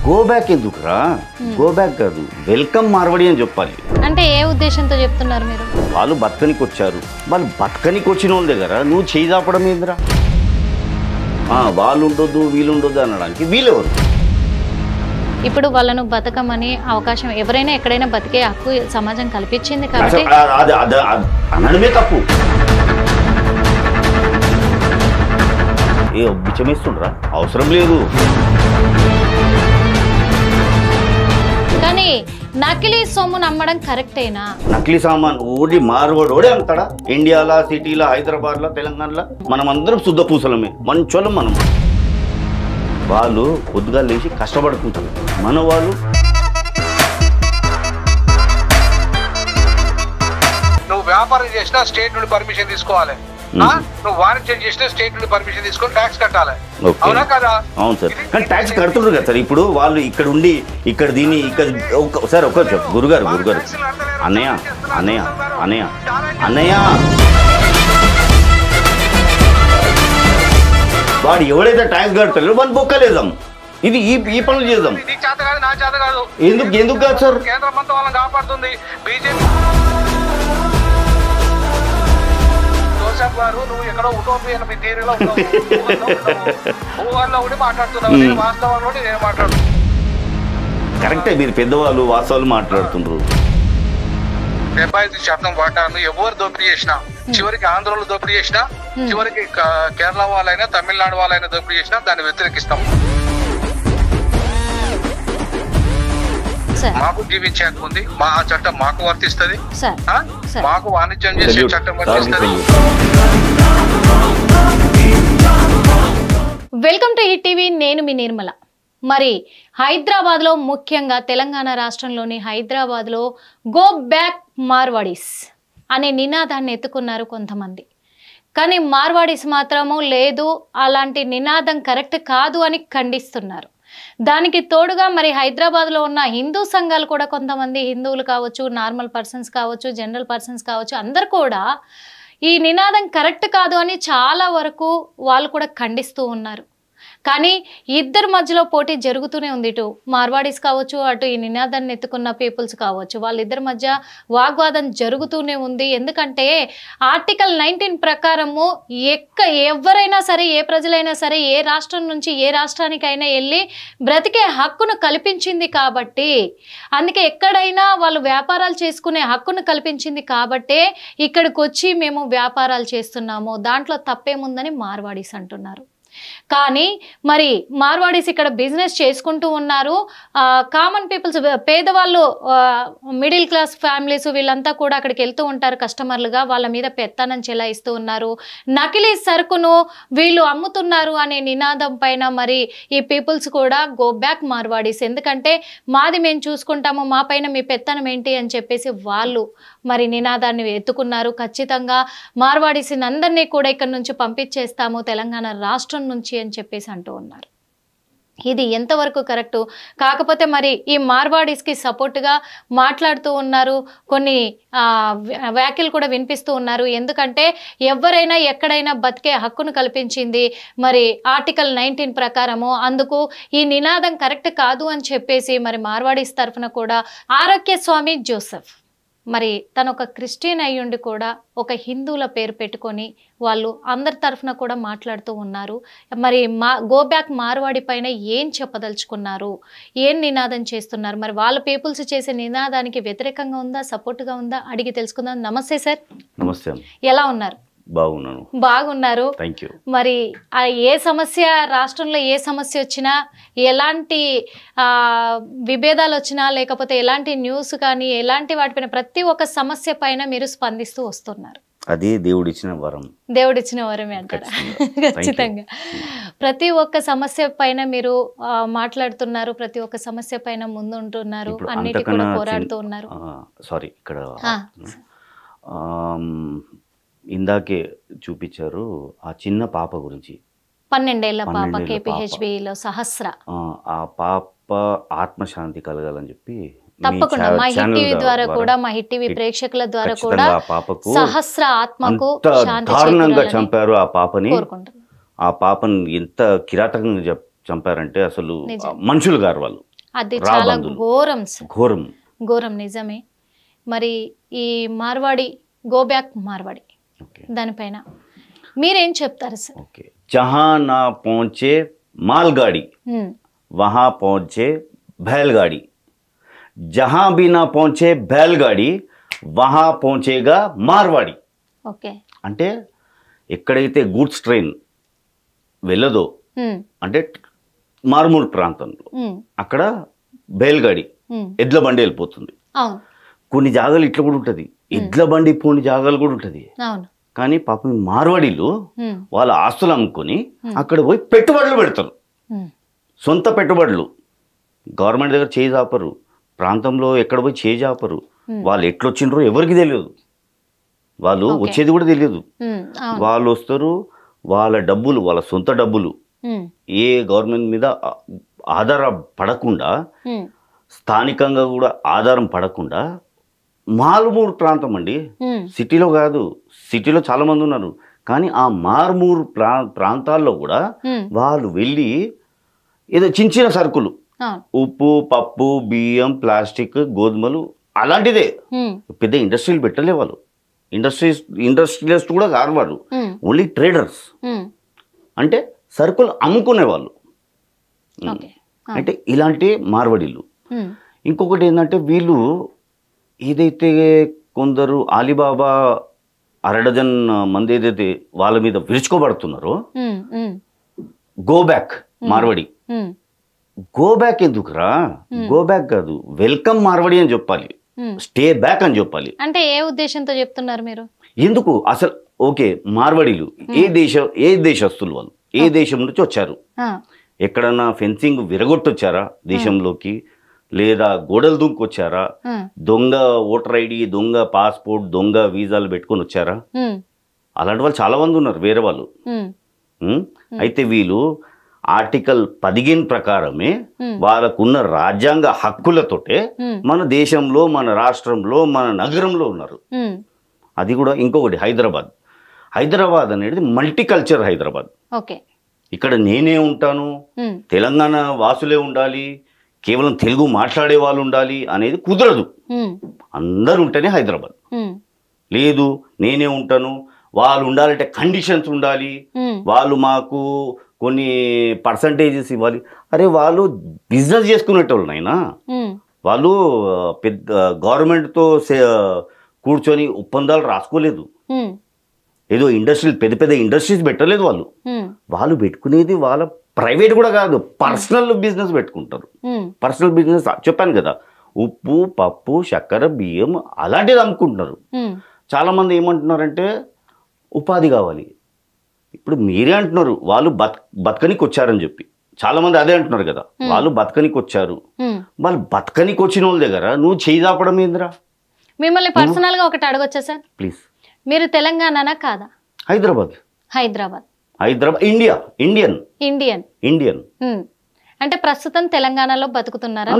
Go back ఎందుకురా? Go back కాదు, welcome Marwadi అని చెప్పాలి. అంటే ఏ ఉద్దేశంతో చెప్తున్నారు మీరు? వాళ్ళు బతకనికి వచ్చారు, వాళ్ళు బతకనికి వచ్చిన వాళ్ళ దగ్గర నువ్వు చేయి చాపడం ఏందిరా? వాళ్ళు ఉండొద్దు వీళ్ళు ఉండొద్దు అనడానికి వీళ్ళెవరు? ఇప్పుడు వాళ్ళను బతకమని అవకాశం ఎవరైనా ఎక్కడైనా బతికే హక్కు సమాజం కల్పించింది కాబట్టి అనడమే తప్పు. ఏ బిచ్చమేస్తుండ్రా? అవసరం లేదు. కానీ నకిలీ సొమ్ము నమ్మడం కరెక్టేనా? నకిలీ సామాన్ ఓడి మార్వాడోడే అమ్ముతాడా? ఇండియాలో, సిటీలో, హైదరాబాద్లో, తెలంగాణలో మనం అందరం శుద్ధ పూసలమే, మంచోళ్ళం మనం. వాళ్ళు పొద్దుగా లేచి కష్టపడుకుంటారు, మన వాళ్ళు నువ్వు వ్యాపారం చేసినా స్టేట్ నుండి పర్మిషన్ తీసుకోవాలి, నువ్వు వాణిజ్యం చేసినా స్టేట్ నుండి పర్మిషన్ తీసుకొని ట్యాక్స్ కట్టాలి. అవునా కదా? అవును సార్, కానీ ట్యాక్స్ కడుతుండ్రు కదా సార్. ఇప్పుడు వాళ్ళు ఇక్కడ ఉండి ఇక్కడ దీన్ని ఇక్కడ సార్ ఒక గురుగారు అన్నయ్య అన్నయ్య అన్నయ్య అన్నయ్య వాడు ఎవడైతే ట్యాక్స్ కడతాడో వాడిని బొక్కలేదాం. ఇది ఈ పనులు చేద్దాం. ఎందుకు కాదు సార్? కేంద్ర ప్రభుత్వం వాళ్ళని కాపాడుతుంది. బీజేపీ గారు నువ్వు ఎక్కడో ఉటోపియన్ థియరీలో ఉండి మాట్లాడుతున్నావు, నేను వాస్తవంలో నేను మాట్లాడుతున్నాను. కరెక్టే, మీరు పెద్దవాళ్ళు వాస్తవాలు మాట్లాడుతున్నారు. 75% వాటాను ఎవరు దోపిడీ చేసినా, చివరికి ఆంధ్రలో దోపిడీ చేసినా, చివరికి కేరళ వాళ్ళైనా తమిళనాడు వాళ్ళైనా దోపిడీ చేసినా దాన్ని వ్యతిరేకిస్తాం. మాకు జీవించే హక్కు ఉంది, మా చట్టం మాకు వర్తిస్తుంది, మాకు వాణిజ్యం చేసే చట్టం వర్తిస్తుంది. వెల్కమ్ టు హిట్ టీవీ, నేను మీ నిర్మల. మరి హైదరాబాద్లో, ముఖ్యంగా తెలంగాణ రాష్ట్రంలోని హైదరాబాద్లో గో బ్యాక్ మార్వాడీస్ అనే నినాదాన్ని ఎత్తుకున్నారు కొంతమంది. కానీ మార్వాడీస్ మాత్రము లేదు, అలాంటి నినాదం కరెక్ట్ కాదు అని ఖండిస్తున్నారు. దానికి తోడుగా మరి హైదరాబాద్లో ఉన్న హిందూ సంఘాలు కూడా, కొంతమంది హిందువులు కావచ్చు, నార్మల్ పర్సన్స్ కావచ్చు, జనరల్ పర్సన్స్ కావచ్చు, అందరు కూడా ఈ నినాదం కరెక్ట్ కాదు అని చాలా వరకు వాళ్ళు కూడా ఖండిస్తూ ఉన్నారు. కానీ ఇద్దరి మధ్యలో పోటీ జరుగుతూనే ఉంది. ఇటు మార్వాడీస్ కావచ్చు, అటు ఈ నినాదాన్ని ఎత్తుకున్న పీపుల్స్ కావచ్చు, వాళ్ళిద్దరి మధ్య వాగ్వాదం జరుగుతూనే ఉంది. ఎందుకంటే ఆర్టికల్ 19 ప్రకారము ఎవరైనా సరే, ఏ ప్రజలైనా సరే, ఏ రాష్ట్రం నుంచి ఏ రాష్ట్రానికైనా వెళ్ళి బ్రతికే హక్కును కల్పించింది కాబట్టి, అందుకే ఎక్కడైనా వాళ్ళు వ్యాపారాలు చేసుకునే హక్కును కల్పించింది కాబట్టే ఇక్కడికి వచ్చి మేము వ్యాపారాలు చేస్తున్నాము, దాంట్లో తప్పేముందని మార్వాడీస్ అంటున్నారు. కానీ మరి మార్వాడీస్ ఇక్కడ బిజినెస్ చేసుకుంటూ ఉన్నారు. కామన్ పీపుల్స్, పేదవాళ్ళు, మిడిల్ క్లాస్ ఫ్యామిలీస్, వీళ్ళంతా కూడా అక్కడికి వెళ్తూ ఉంటారు కస్టమర్లుగా. వాళ్ళ మీద పెత్తనం చెలాయిస్తూ ఉన్నారు. నకిలీ సరుకును వీళ్ళు అమ్ముతున్నారు అనే నినాదం పైన మరి ఈ పీపుల్స్ కూడా గో బ్యాక్ మార్వాడీస్, ఎందుకంటే మాది మేము చూసుకుంటాము, మా పైన మీ పెత్తనం ఏంటి అని చెప్పేసి వాళ్ళు మరి నినాదాన్ని ఎత్తుకున్నారు. ఖచ్చితంగా మార్వాడీస్ అందరినీ కూడా ఇక్కడ నుంచి పంపించేస్తాము తెలంగాణ రాష్ట్రం నుంచి అని చెప్పేసి అంటూ ఉన్నారు. ఇది ఎంతవరకు కరెక్టు? కాకపోతే మరి ఈ మార్వాడీస్కి సపోర్ట్గా మాట్లాడుతూ ఉన్నారు, కొన్ని వ్యాఖ్యలు కూడా వినిపిస్తూ ఉన్నారు. ఎందుకంటే ఎవరైనా ఎక్కడైనా బతికే హక్కును కల్పించింది మరి ఆర్టికల్ 19 ప్రకారము. అందుకు ఈ నినాదం కరెక్ట్ కాదు అని చెప్పేసి మరి మార్వాడీస్ తరఫున కూడా ఆరోగ్యస్వామి జోసెఫ్, మరి తను ఒక క్రిస్టియన్ అయ్యుండి కూడా ఒక హిందువుల పేరు పెట్టుకొని వాళ్ళు అందరి తరఫున కూడా మాట్లాడుతూ ఉన్నారు. మరి గో బ్యాక్ మార్వాడి పైన ఏం చెప్పదలుచుకున్నారు, ఏం నినాదం చేస్తున్నారు, మరి వాళ్ళ పీపుల్స్ చేసే నినాదానికి వ్యతిరేకంగా ఉందా, సపోర్ట్గా ఉందా, అడిగి తెలుసుకుందాం. నమస్తే సార్. నమస్తే. ఎలా ఉన్నారు? బాగున్నారు. మరి ఏ సమస్య, రాష్ట్రంలో ఏ సమస్య వచ్చినా, ఎలాంటి విభేదాలు వచ్చినా, లేకపోతే ఎలాంటి న్యూస్ కానీ ఎలాంటి వాటిపైన ప్రతి ఒక్క సమస్య పైన మీరు స్పందిస్తూ వస్తున్నారు. అది దేవుడిచ్చిన వరం. దేవుడిచ్చిన వరమే అంటారా? ఖచ్చితంగా. ప్రతి ఒక్క సమస్య పైన మీరు మాట్లాడుతున్నారు, ప్రతి ఒక్క సమస్య పైన ముందుంటున్నారు, అన్నిటి కూడా పోరాడుతూ ఉన్నారు. సారీ, ఇక్కడ ఇందాకే చూపించారు ఆ చిన్న పాప గురించి, 12 ఏళ్ల పాప, KPHBలో సహస్ర. ఆ పాప ఆత్మశాంతి కలగాలని చెప్పి తప్పకుండా మా హిట్ టీవీ ద్వారా కూడా, మా హిట్ టీవీ ప్రేక్షకుల ద్వారా కూడా సహస్ర ఆత్మకు శాంతి దారుణంగా చంపారు ఆ పాపని. ఆ పాపని ఎంత కిరాతకంగా చంపారంటే అసలు మనుషులు గారు వాళ్ళు. అది చాలా ఘోరం సార్, ఘోరం. ఘోరం నిజమే. మరి ఈ మార్వాడి గో బ్యాక్ మార్వాడి దానిపైన మీరేం చెప్తారు సార్? ఓకే, జహా నా పहुंचे मालगाड़ी वहां पहुंचे बैलगाड़ी, जहां भी ना पहुंचे बैलगाड़ी वहां पहुंचेगा మార్వాడి. ఓకే, అంటే ఎక్కడైతే గూడ్స్ ట్రైన్ వెళ్ళదో అంటే మారుమూల ప్రాంతంలో అక్కడ బయలుగాడి ఎడ్ల బండి వెళ్ళిపోతుంది. కొన్ని జాగాలు ఇట్లా కూడా ఉంటుంది, ఎడ్ల బండి పోని జాగాలు కూడా ఉంటుంది. కానీ పాపం మార్వాడీలు వాళ్ళ ఆస్తులు అమ్ముకొని అక్కడ పోయి పెట్టుబడులు పెడతారు, సొంత పెట్టుబడులు. గవర్నమెంట్ దగ్గర చేయి చాపరు, ప్రాంతంలో ఎక్కడ పోయి చేయి చాపరు. వాళ్ళు ఎట్లొచ్చిండ్రో ఎవరికి తెలియదు, వాళ్ళు వచ్చేది కూడా తెలియదు. వాళ్ళు వస్తారు, వాళ్ళ డబ్బులు వాళ్ళ సొంత డబ్బులు ఏ గవర్నమెంట్ మీద ఆధారపడకుండా, స్థానికంగా కూడా ఆధారం పడకుండా, మారుమూరు ప్రాంతం అండి, సిటీలో కాదు. సిటీలో చాలా మంది ఉన్నారు, కానీ ఆ మారుమూరు ప్రాంతాల్లో కూడా వాళ్ళు వెళ్ళి ఏదో చిన్న చిన్న సరుకులు, ఉప్పు, పప్పు, బియ్యం, ప్లాస్టిక్, గోధుమలు అలాంటిదే. పెద్ద ఇండస్ట్రీలు పెట్టలే వాళ్ళు, ఇండస్ట్రియలిస్ట్ కూడా కాదు వాళ్ళు, ఓన్లీ ట్రేడర్స్. అంటే సరుకులు అమ్ముకునే వాళ్ళు. అంటే ఇలాంటి మార్వాడీలు. ఇంకొకటి ఏంటంటే వీళ్ళు ఏదైతే కొందరు అలీబాబా అరడజన్ మంది ఏదైతే వాళ్ళ మీద విరుచుకోబడుతున్నారో, go back Marwadi. Go back ఎందుకురా, గో బ్యాక్ కాదు, వెల్కమ్ మార్వాడి అని చెప్పాలి, స్టే బ్యాక్ అని చెప్పాలి. అంటే ఏ ఉద్దేశంతో చెప్తున్నారు మీరు? ఎందుకు అసలు ఓకే, మార్వాడీలు ఏ దేశస్తులు, వాళ్ళు ఏ దేశం నుంచి వచ్చారు, ఎక్కడన్నా ఫెన్సింగ్ విరగొట్టొచ్చారా దేశంలోకి, లేదా గోడలు దుంకొచ్చారా, దొంగ ఓటర్ ఐడి, దొంగ పాస్పోర్ట్, దొంగ వీసాలు పెట్టుకొని వచ్చారా? అలాంటి వాళ్ళు చాలా మంది ఉన్నారు వేరే వాళ్ళు. అయితే వీళ్ళు ఆర్టికల్ 15 ప్రకారమే వాళ్ళకున్న రాజ్యాంగ హక్కులతోటే మన దేశంలో, మన రాష్ట్రంలో, మన నగరంలో ఉన్నారు. అది కూడా ఇంకొకటి హైదరాబాద్ అనేది మల్టీకల్చర్ హైదరాబాద్. ఇక్కడ నేనే ఉంటాను, తెలంగాణ వాసులే ఉండాలి, కేవలం తెలుగు మాట్లాడే వాళ్ళు ఉండాలి అనేది కుదరదు. అందరు ఉంటేనే హైదరాబాద్. లేదు నేనే ఉంటాను, వాళ్ళు ఉండాలంటే కండిషన్స్ ఉండాలి, వాళ్ళు మాకు కొన్ని పర్సంటేజెస్ ఇవ్వాలి. అరే వాళ్ళు బిజినెస్ చేసుకునేటోళ్ళు నైనా, వాళ్ళు పెద్ద గవర్నమెంట్తో కూర్చొని ఒప్పందాలు రాసుకోలేదు, ఏదో ఇండస్ట్రీలు పెద్ద పెద్ద ఇండస్ట్రీస్ పెట్టలేదు వాళ్ళు. వాళ్ళు పెట్టుకునేది వాళ్ళ ప్రైవేట్ కూడా కాదు, పర్సనల్ బిజినెస్ పెట్టుకుంటారు. పర్సనల్ బిజినెస్ చెప్పాను కదా, ఉప్పు, పప్పు, చక్కెర, బియ్యం అలాంటిది అమ్ముకుంటున్నారు. చాలా మంది ఏమంటున్నారంటే ఉపాధి కావాలి. ఇప్పుడు మీరే అంటున్నారు వాళ్ళు బతకనికి వచ్చారని చెప్పి, చాలా మంది అదే అంటున్నారు కదా, వాళ్ళు బతకనికి వచ్చారు. వాళ్ళు బతకనికి వచ్చిన వాళ్ళ దగ్గర నువ్వు చేయి దాపడం ఏందిరా? మిమ్మల్ని పర్సనల్ గా ఒకటి అడగొచ్చా సార్? ప్లీజ్. మీరు తెలంగాణనా కాదా? హైదరాబాద్. ఇండియన్. అంటే ప్రస్తుతం తెలంగాణలో బతుకుతున్నారా?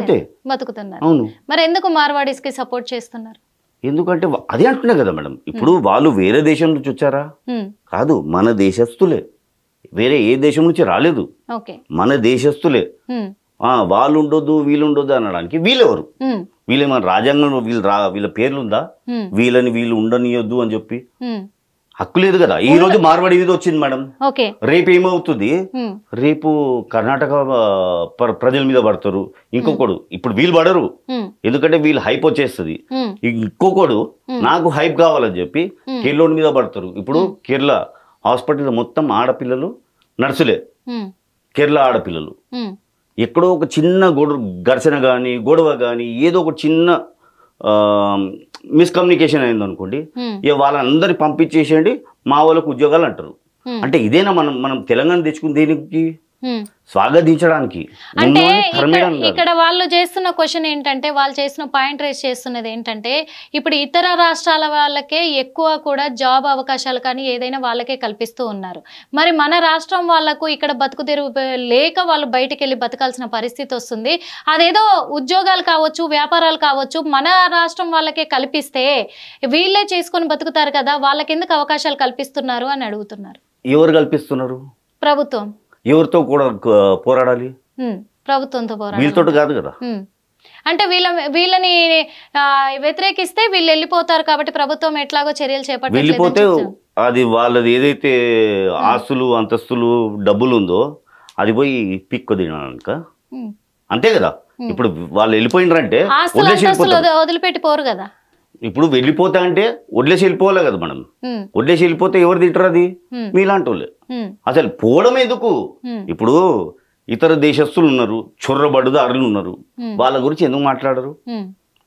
బతుకుతున్నారు. మరి ఎందుకు మార్వాడీస్ కి సపోర్ట్ చేస్తున్నారు? ఎందుకంటే అదే అంటున్నా కదా మేడం, ఇప్పుడు వాళ్ళు వేరే దేశం నుంచి వచ్చారా? కాదు, మన దేశస్తులే, వేరే ఏ దేశం నుంచి రాలేదు, మన దేశస్తులే. వాళ్ళు ఉండొద్దు వీళ్ళు ఉండొద్దు అనడానికి వీళ్ళెవరు? వీళ్ళేమన్నా రాజ్యాంగంలో వీళ్ళ పేర్లుందా వీళ్ళు ఉండనియొద్దు అని చెప్పి? హక్కు లేదు కదా. ఈ రోజు మార్వాడి మీద వచ్చింది మేడం, రేపు ఏమవుతుంది? రేపు కర్ణాటక ప్రజల మీద పడతారు. ఇంకొకడు ఇప్పుడు వీళ్ళు పడరు, ఎందుకంటే వీళ్ళు హైప్ వచ్చేస్తుంది. ఇంకొకడు నాకు హైప్ కావాలని చెప్పి కేరళ మీద పడతారు. ఇప్పుడు కేరళ హాస్పిటల్ మొత్తం ఆడపిల్లలు నర్సులే, కేరళ ఆడపిల్లలు. ఎక్కడో ఒక చిన్న ఘర్షణ కానీ గొడవ కానీ ఏదో ఒక చిన్న మిస్కమ్యూనికేషన్ అయింది అనుకోండి, ఇక వాళ్ళందరినీ పంపించేసేయండి, మా వాళ్ళకు ఉద్యోగాలు అంటారు. అంటే ఇదేనా మనం తెలంగాణ తెచ్చుకుని దేనికి? స్వాగతించడానికి. అంటే ఇక్కడ వాళ్ళు చేస్తున్న క్వశ్చన్ ఏంటంటే, వాళ్ళు చేసిన పాయింట్ రేస్ చేస్తున్నది ఏంటంటే, ఇప్పుడు ఇతర రాష్ట్రాల వాళ్ళకే ఎక్కువ కూడా జాబ్ అవకాశాలు కానీ ఏదైనా వాళ్ళకే కల్పిస్తూ ఉన్నారు. మరి మన రాష్ట్రం వాళ్ళకు ఇక్కడ బతుకు తెరువు లేక వాళ్ళు బయటికి వెళ్ళి బతకాల్సిన పరిస్థితి వస్తుంది. అదేదో ఉద్యోగాలు కావచ్చు, వ్యాపారాలు కావచ్చు, మన రాష్ట్రం వాళ్ళకే కల్పిస్తే వీళ్ళే చేసుకొని బతుకుతారు కదా, వాళ్ళకి ఎందుకు అవకాశాలు కల్పిస్తున్నారు అని అడుగుతున్నారు. ఎవరు కల్పిస్తున్నారు? ప్రభుత్వం. ఎవరితో కూడా పోరాడాలి? ప్రభుత్వంతో పోరాడాలి. వీళ్ళతోటి కాదు కదా. అంటే వీళ్ళని వ్యతిరేకిస్తే వీళ్ళు వెళ్ళిపోతారు కాబట్టి ప్రభుత్వం ఎట్లాగో చర్యలు చేపట్టాలి. వెళ్ళిపోతే అది వాళ్ళది ఏదైతే ఆస్తులు అంతస్తులు డబ్బులు ఉందో అది పోయి పిక్కు తినక అంతే కదా. ఇప్పుడు వాళ్ళు వెళ్ళిపోయినారంటే వదిలిపెట్టి పోరు కదా. ఇప్పుడు వెళ్ళిపోతా అంటే వదిలేసి వెళ్ళిపోవాలి కదా మనం. వదిలేసి వెళ్ళిపోతే ఎవరు తింటారు? అది మీలాంటి వాళ్ళే. అసలు పోవడం ఎందుకు? ఇప్పుడు ఇతర దేశస్తులు ఉన్నారు, చొర్రబడుదారులు ఉన్నారు, వాళ్ళ గురించి ఎందుకు మాట్లాడరు?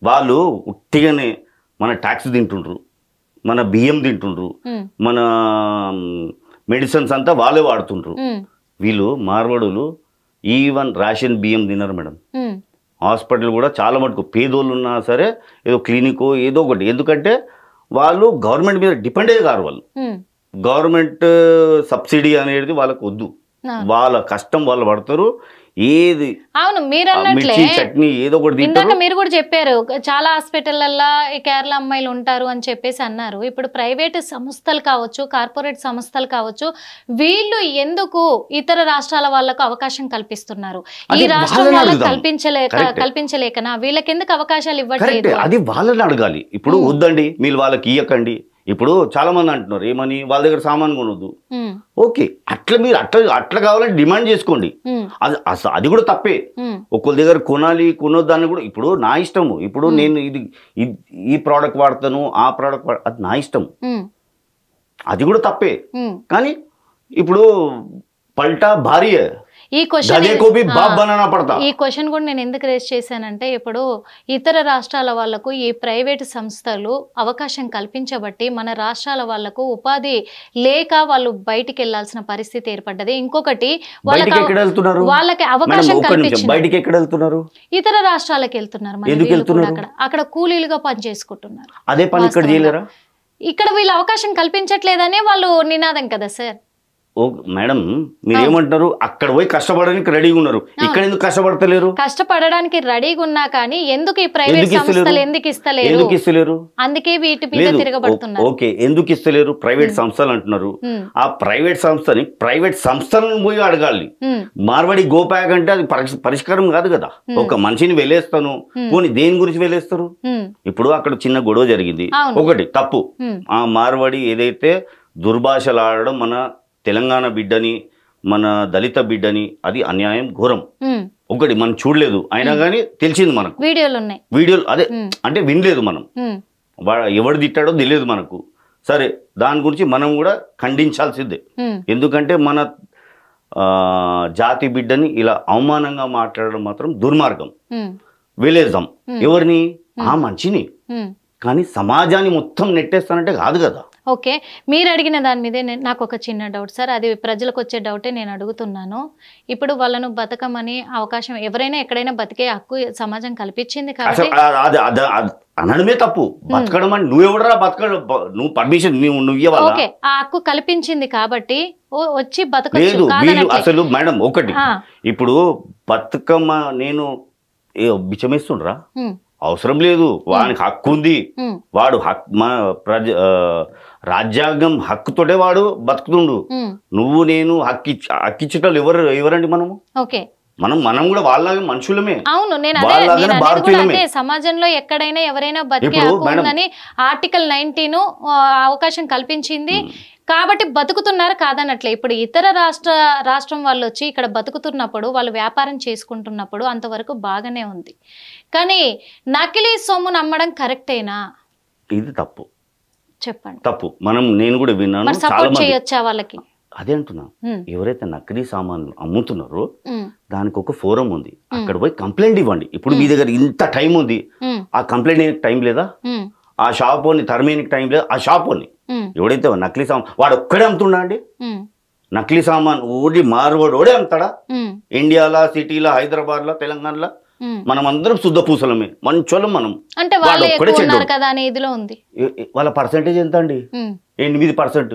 వాళ్ళు ఉట్టిగానే మన ట్యాక్స్ తింటుండ్రు, మన బియ్యం తింటుండ్రు, మన మెడిసిన్స్ అంతా వాళ్ళే వాడుతుండ్రు. వీళ్ళు మార్వాడులు ఈవెన్ రేషన్ బియ్యం తినరు మేడం. హాస్పిటల్ కూడా చాలా మటుకు పేదోళ్ళు ఉన్నా సరే ఏదో క్లినిక్ ఏదో ఒకటి, ఎందుకంటే వాళ్ళు గవర్నమెంట్ మీద డిపెండ్ అయ్యే కారు. వాళ్ళు గవర్నమెంట్ సబ్సిడీ అనేది వాళ్ళకు వద్దు, వాళ్ళ కష్టం వాళ్ళు పడతారు. ఏది అవును మీరు అన్నట్లే చట్నీ ఏదో ఒకటి ఇందాక మీరు కూడా చెప్పారు చాలా హాస్పిటల్లో కేరళ అమ్మాయిలు ఉంటారు అని చెప్పేసి అన్నారు. ఇప్పుడు ప్రైవేట్ సంస్థలు కావచ్చు, కార్పొరేట్ సంస్థలు కావచ్చు, వీళ్ళు ఎందుకు ఇతర రాష్ట్రాల వాళ్ళకు అవకాశం కల్పిస్తున్నారు? ఈ రాష్ట్రం వాళ్ళకి కల్పించలేకనా? వీళ్ళకి ఎందుకు అవకాశాలు ఇవ్వట్లేదు? అది వాళ్ళని అడగాలి. ఇప్పుడు వద్దండి మీరు వాళ్ళకి ఇవ్వకండి. ఇప్పుడు చాలా మంది అంటున్నారు ఏమని, వాళ్ళ దగ్గర సామాన్ కొనొద్దు. ఓకే, అట్లా మీరు అట్లా కావాలని డిమాండ్ చేసుకోండి. అది కూడా తప్పే. ఒకళ్ళ దగ్గర కొనొద్దు అని కూడా ఇప్పుడు నా ఇష్టము. ఇప్పుడు నేను ఈ ప్రోడక్ట్ వాడతాను, ఆ ప్రోడక్ట్ అది నా ఇష్టం, అది కూడా తప్పే. కానీ ఇప్పుడు పల్టా భారీ ఈ క్వశ్చన్ కూడా నేను ఎందుకు రేస్ చేశానంటే, ఇప్పుడు ఇతర రాష్ట్రాల వాళ్లకు ఈ ప్రైవేట్ సంస్థలు అవకాశం కల్పించబట్టి మన రాష్ట్రాల వాళ్లకు ఉపాధి లేక వాళ్ళు బయటికి వెళ్లాల్సిన పరిస్థితి ఏర్పడ్డది. ఇంకొకటి వాళ్ళకి అవకాశం కల్పించారు, ఇతర రాష్ట్రాలకు వెళ్తున్నారు, అక్కడ కూలీలుగా పని చేసుకుంటున్నారు. అదే పని ఇక్కడ చేయలేరా? ఇక్కడ వీళ్ళు అవకాశం కల్పించట్లేదనే వాళ్ళు నినాదం కదా సార్. మేడం మీరేమంటారు? అక్కడ పోయి కష్టపడడానికి రెడీగా ఉన్నారు, ఇక్కడ ఎందుకు కష్టపడతలేరు? కష్టపడడానికి రెడీగా ఉన్నా కానీ ఎందుకు ఈ ప్రైవేట్ సంస్థలు ఎందుకు ఇస్తలేరు? అందుకే వీటి మీద తిరగబడుతున్నారు. ఓకే, ఎందుకు ఇస్తలేరు? ప్రైవేట్ సంస్థలు అంటున్నారు. ఆ ప్రైవేట్ సంస్థలను పోయి అడగాలి. మార్వాడి గోపాయక్ అంటే అది పరిష్కారం కాదు కదా. ఒక మనిషిని వెళ్ళేస్తాను, పోనీ దేని గురించి వెళ్ళేస్తారు? ఇప్పుడు అక్కడ చిన్న గొడవ జరిగింది, ఒకటి తప్పు. ఆ మార్వాడి ఏదైతే దుర్భాషలాడడం మన తెలంగాణ బిడ్డని, మన దళిత బిడ్డని, అది అన్యాయం, ఘోరం. ఒకటి మనం చూడలేదు, అయినా కానీ తెలిసింది మనకు, వీడియోలు అదే అంటే వినలేదు మనం. ఎవడు తిట్టాడో తెలియదు మనకు. సరే, దాని గురించి మనం కూడా ఖండించాల్సిందే. ఎందుకంటే మన జాతి బిడ్డని ఇలా అవమానంగా మాట్లాడడం మాత్రం దుర్మార్గం. వెళ్ళేద్దాం ఎవరిని? ఆ మనిషిని. కానీ సమాజాన్ని మొత్తం నెట్టేస్తానంటే కాదు కదా. ఓకే, మీరు అడిగిన దాని మీదే నాకు ఒక చిన్న డౌట్ సార్, అది ప్రజలకు వచ్చే డౌటే నేను అడుగుతున్నాను. ఇప్పుడు వాళ్ళను బతకమని అవకాశం ఎవరైనా ఎక్కడైనా బతికే హక్కు సమాజం కల్పించింది కాబట్టి అనడమే తప్పు. బతకడం అని నువ్వెవడరా బతకడం? నువ్వు పర్మిషన్ నువ్వు ఇవ్వాలి. ఓకే, ఆ హక్కు కల్పించింది కాబట్టి వచ్చి బతకలేదు. అసలు మేడం ఒకటి, ఇప్పుడు బతుకమ్మ నేను బిచ్చమేస్తుండ్రా? అవసరం లేదు. వానికి హక్కు ఉంది. వాడు రాజ్యాంగం హక్కుతోటే వాడు బతుకుతుండు. నువ్వు నేను హక్కిచ్చేటోళ్ళు ఎవరండి? మనము మనం కూడా వాళ్ళ మనుషులమే. అవును, నేను సమాజంలో ఎక్కడైనా ఎవరైనా బతికే హక్కు ఉందని ఆర్టికల్ 19 అవకాశం కల్పించింది కాబట్టి బతుకుతున్నారు, కాదనట్లే. ఇప్పుడు ఇతర రాష్ట్రం వాళ్ళు వచ్చి ఇక్కడ బతుకుతున్నప్పుడు, వాళ్ళు వ్యాపారం చేసుకుంటున్నప్పుడు అంతవరకు బాగానే ఉంది. కానీ నకిలీ సొమ్ము నమ్మడం కరెక్టేనా? ఇది తప్పు. చెప్పండి. తప్పు. నేను కూడా విన్నాను. సపోర్ట్ చేయొచ్చా వాళ్ళకి? అదే అంటున్నా. ఎవరైతే నకిలీ సామాన్లు అమ్ముతున్నారో దానికి ఒక ఫోరం ఉంది, అక్కడ పోయి కంప్లైంట్ ఇవ్వండి. ఇప్పుడు మీ దగ్గర ఇంత టైం ఉంది, ఆ కంప్లైంట్ టైం లేదా? ఆ షాప్ ఓని తరిమేనికి టైం లేదా? ఆ షాప్ ఓని ఎవడైతే నకిలీ సామాన్ వాడు ఒక్కడే అమ్ముతున్నా అండి. నకిలీ సామాన్ ఓడి మార్వాడోడే అమ్ముతాడా? ఇండియాలో, సిటీలో, హైదరాబాద్ లో, తెలంగాణలో మనం అందరం శుద్ధ పూసలమే, మంచోళ్ళం మనం. అంటే వాళ్ళ పర్సెంటేజ్ ఎంత అండి? 8%.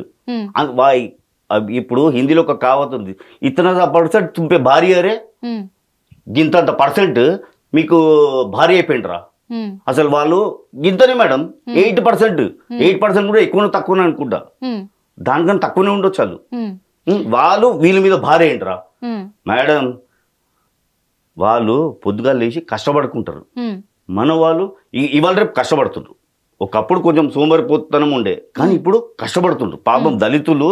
ఇప్పుడు హిందీలో ఒక కావత్ ఉంది, ఇతన పర్సెంట్ తుంపే భారీ అరే, గింతంత పర్సెంట్ మీకు భారీ అయిపోయిండ్రా. అసలు వాళ్ళు గింతనే మేడం. 8% కూడా ఎక్కువ తక్కువనే అనుకుంటా, దానికన్నా తక్కువనే ఉండొచ్చు. వాళ్ళు వీళ్ళ మీద భారీ ఏంట్రా మేడం? వాళ్ళు పొద్దుగా లేచి కష్టపడుకుంటారు. ఉమ్, మన వాళ్ళు ఇవాళ రేపు కష్టపడుతుండ్రు. ఒకప్పుడు కొంచెం సోమరిపోతనం ఉండే, కానీ ఇప్పుడు కష్టపడుతుండ్రు. పాపం దళితులు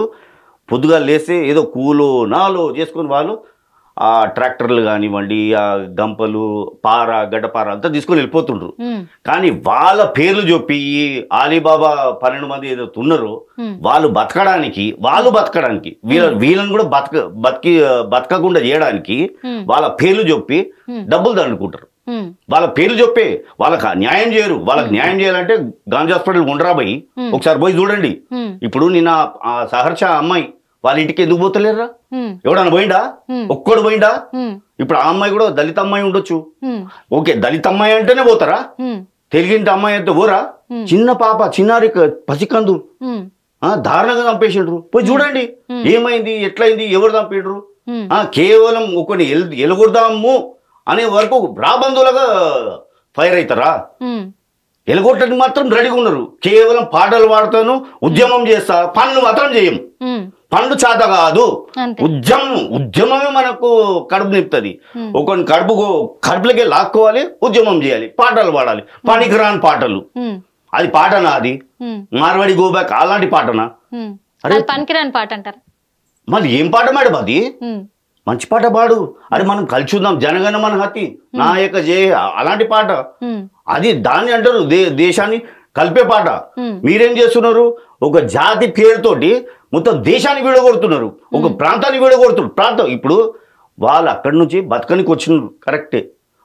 పొద్దుగా లేస్తే ఏదో కూలో నాలో చేసుకుని వాళ్ళు ఆ ట్రాక్టర్లు కానివ్వండి, ఆ గంపలు పార గడ్డపార అంతా తీసుకొని వెళ్ళిపోతుండ్రు. ఉమ్, కానీ వాళ్ళ పేర్లు చెప్పి ఈ ఆలీబాబా 12 మంది ఏదో ఉన్నారో వాళ్ళు బతకడానికి వీళ్ళని కూడా బతకకుండా చేయడానికి వాళ్ళ పేర్లు చెప్పి డబ్బులు దండుకుంటారు. ఉమ్, వాళ్ళ పేర్లు చెప్పి వాళ్ళకి న్యాయం చేయరు. వాళ్ళకి న్యాయం చేయాలంటే గాంధీ హాస్పిటల్ ఉండరా పోయి ఒకసారి పోయి చూడండి. ఉమ్, ఇప్పుడు నిన్న ఆ సహర్ష అమ్మాయి వాళ్ళ ఇంటికి ఎందుకు పోతలేరా? ఉమ్, ఎవడన్నా పోయిండా? ఒక్కడు పోయిండా? ఉమ్, ఇప్పుడు ఆ అమ్మాయి కూడా దళిత అమ్మాయి ఉండొచ్చు. ఉమ్, ఓకే, దళిత అమ్మాయి అంటేనే పోతారా? ఉమ్, తెలుగింటి అమ్మాయి అయితే పోరా? చిన్న పాప చిన్నారి పసికందు ఉమ్, దారుణంగా చంపేసిండ్రు. పోయి చూడండి ఏమైంది, ఎట్లయింది, ఎవరు చంపిండ్రు. ఉమ్, కేవలం ఒకని ఎలుగొడదాము అనే వరకు రాబంధువులుగా ఫైర్ అవుతారా? ఉమ్, ఎలుగొట్టడానికి మాత్రం రెడీగా ఉన్నారు. కేవలం పాటలు పాడతాను, ఉద్యమం చేస్తా, పనులు మాత్రం చేయం. ఉమ్, పనులు చేత కాదు. అంతే. ఉద్యమమే మనకు కడుపు నింపుతుంది. ఒకని కడుపులకే లాక్కోవాలి, ఉద్యమం చేయాలి, పాటలు పాడాలి, పనికిరాని పాటలు. ఉమ్, అది పాటనా? అది ఉమ్, మార్వాడి గోబ్యాక్ అలాంటి పాటనా? ఉమ్. అరే, అది పనికిరాని పాట అంటారు. మరి ఏం పాట మేడం అది? ఉమ్, మంచి పాట పాడు. అరే మనం కలిసి ఉందాం, జనగణ మన హతి నాయక జయ అలాంటి పాట. ఉమ్, అది దాన్ని అంటారు దేశాన్ని కలిపే పాట. ఉమ్, మీరేం చేస్తున్నారు? ఒక జాతి పేరుతోటి మొత్తం దేశాన్ని విడగొడుతున్నారు, ఒక ప్రాంతాన్ని విడగొడుతున్నారు. ప్రాంతం ఇప్పుడు వాళ్ళు అక్కడి నుంచి బతకనికి వచ్చినారు, కరెక్టే.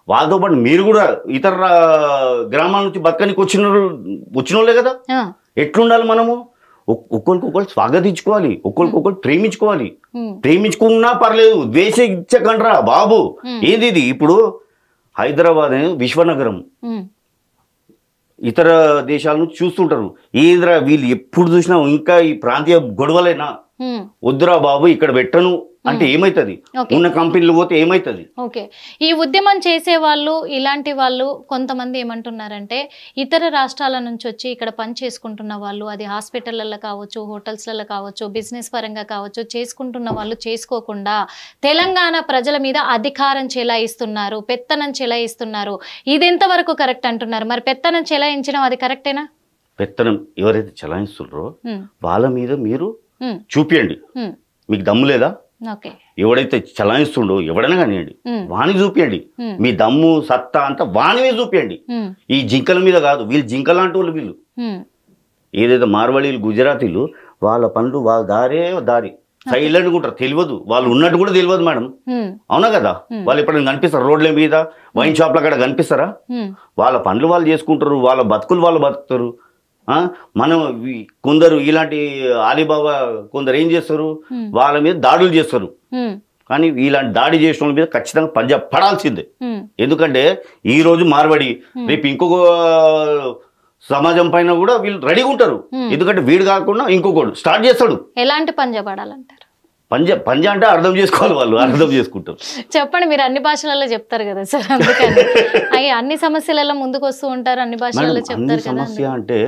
వాళ్ళతో పాటు మీరు కూడా ఇతర గ్రామాల నుంచి బతకనికి వచ్చిన వాళ్ళే కదా. ఆ, ఎట్లుండాలి మనము? ఒక్కొక్కరు స్వాగతించుకోవాలి, ఒక్కొక్కరు ప్రేమించుకోవాలి. ఉమ్, ప్రేమించుకున్నా పర్లేదు, ద్వేషించకండ్రా బాబు. ఏంది ఇది? ఇప్పుడు హైదరాబాద్ అనేది విశ్వనగరం. ఉమ్, ఇతర దేశాల నుంచి చూస్తుంటారు, ఏదిరా వీళ్ళు ఎప్పుడు చూసినా ఇంకా ఈ ప్రాంతీయ గొడవలైనా, ఉమ్, వద్దురా బాబు ఇక్కడ పెట్టను అంటే ఏమైతుంది? ఓకే. ఉన్న కంపెనీలు పోతే ఏమైతుంది? ఓకే. ఈ ఉద్యమం చేసే వాళ్ళు ఇలాంటి వాళ్ళు కొంతమంది ఏమంటున్నారంటే ఇతర రాష్ట్రాల నుంచి వచ్చి ఇక్కడ పని చేసుకుంటున్న వాళ్ళు, అది హాస్పిటళ్ళల్లో కావచ్చు, హోటల్స్లలో కావచ్చు, బిజినెస్ పరంగా కావచ్చు, చేసుకుంటున్న వాళ్ళు చేసుకోకుండా తెలంగాణ ప్రజల మీద అధికారం చెలాయిస్తున్నారు, పెత్తనం చెలాయిస్తున్నారు. ఇది ఎంతవరకు కరెక్ట్ అంటున్నారు? మరి పెత్తనం చెలాయించడం అది కరెక్టేనా? పెత్తనం ఎవరైతే చలాయిస్తున్నారో వాళ్ళ మీద మీరు ఉమ్, చూపియండి. ఉమ్, మీకు దమ్ము లేదా? ఓకే. ఎవడైతే చలాయిస్తుండో ఎవడైనా కానివ్వండి, ఉమ్, వాణి చూపియండి. ఉమ్, మీ దమ్ము సత్తా అంతా వాణి మీద చూపియండి. ఉమ్, ఈ జింకల మీద కాదు. వీళ్ళు జింకలు లాంటి వాళ్ళు. వీళ్ళు ఉమ్, ఏదైతే మార్వాడీలు గుజరాతీలు వాళ్ళ పనులు వాళ్ళ దారి సైలెంట్గా ఉంటారు. తెలియదు వాళ్ళు ఉన్నట్టు కూడా తెలియదు మేడం. ఉమ్, అవునా కదా? వాళ్ళు ఎప్పుడైనా కనిపిస్తారు రోడ్ల మీద, వైన్ షాప్ల కాడ కనిపిస్తారా? ఉమ్, వాళ్ళ పనులు వాళ్ళు చేసుకుంటారు, వాళ్ళ బతుకులు వాళ్ళు బతుకుతారు. మనం కొందరు ఇలాంటి ఆలీబాబా కొందరు ఏం చేస్తారు, వాళ్ళ మీద దాడులు చేస్తారు. ఉమ్, కానీ ఇలాంటి దాడి చేసిన వాళ్ళ మీద ఖచ్చితంగా పంజా పడాల్సిందే. ఉమ్, ఎందుకంటే ఈ రోజు మార్వాడి, రేపు ఇంకొక సమాజం పైన కూడా వీళ్ళు రెడీగా ఉంటారు. ఎందుకంటే వీడు కాకుండా ఇంకొకడు స్టార్ట్ చేస్తాడు. ఎలాంటి పంజాబడాలంటారు? పంజా అంటే అర్థం చేసుకోవాలి, వాళ్ళు అర్థం చేసుకుంటారు. చెప్పండి, మీరు అన్ని భాషలలో చెప్తారు కదా సార్, అందుకని అయ్యి అన్ని సమస్యలలో ముందుకు వస్తూ ఉంటారు, అన్ని భాషలలో చెప్తారు కదా. సమస్య అంటే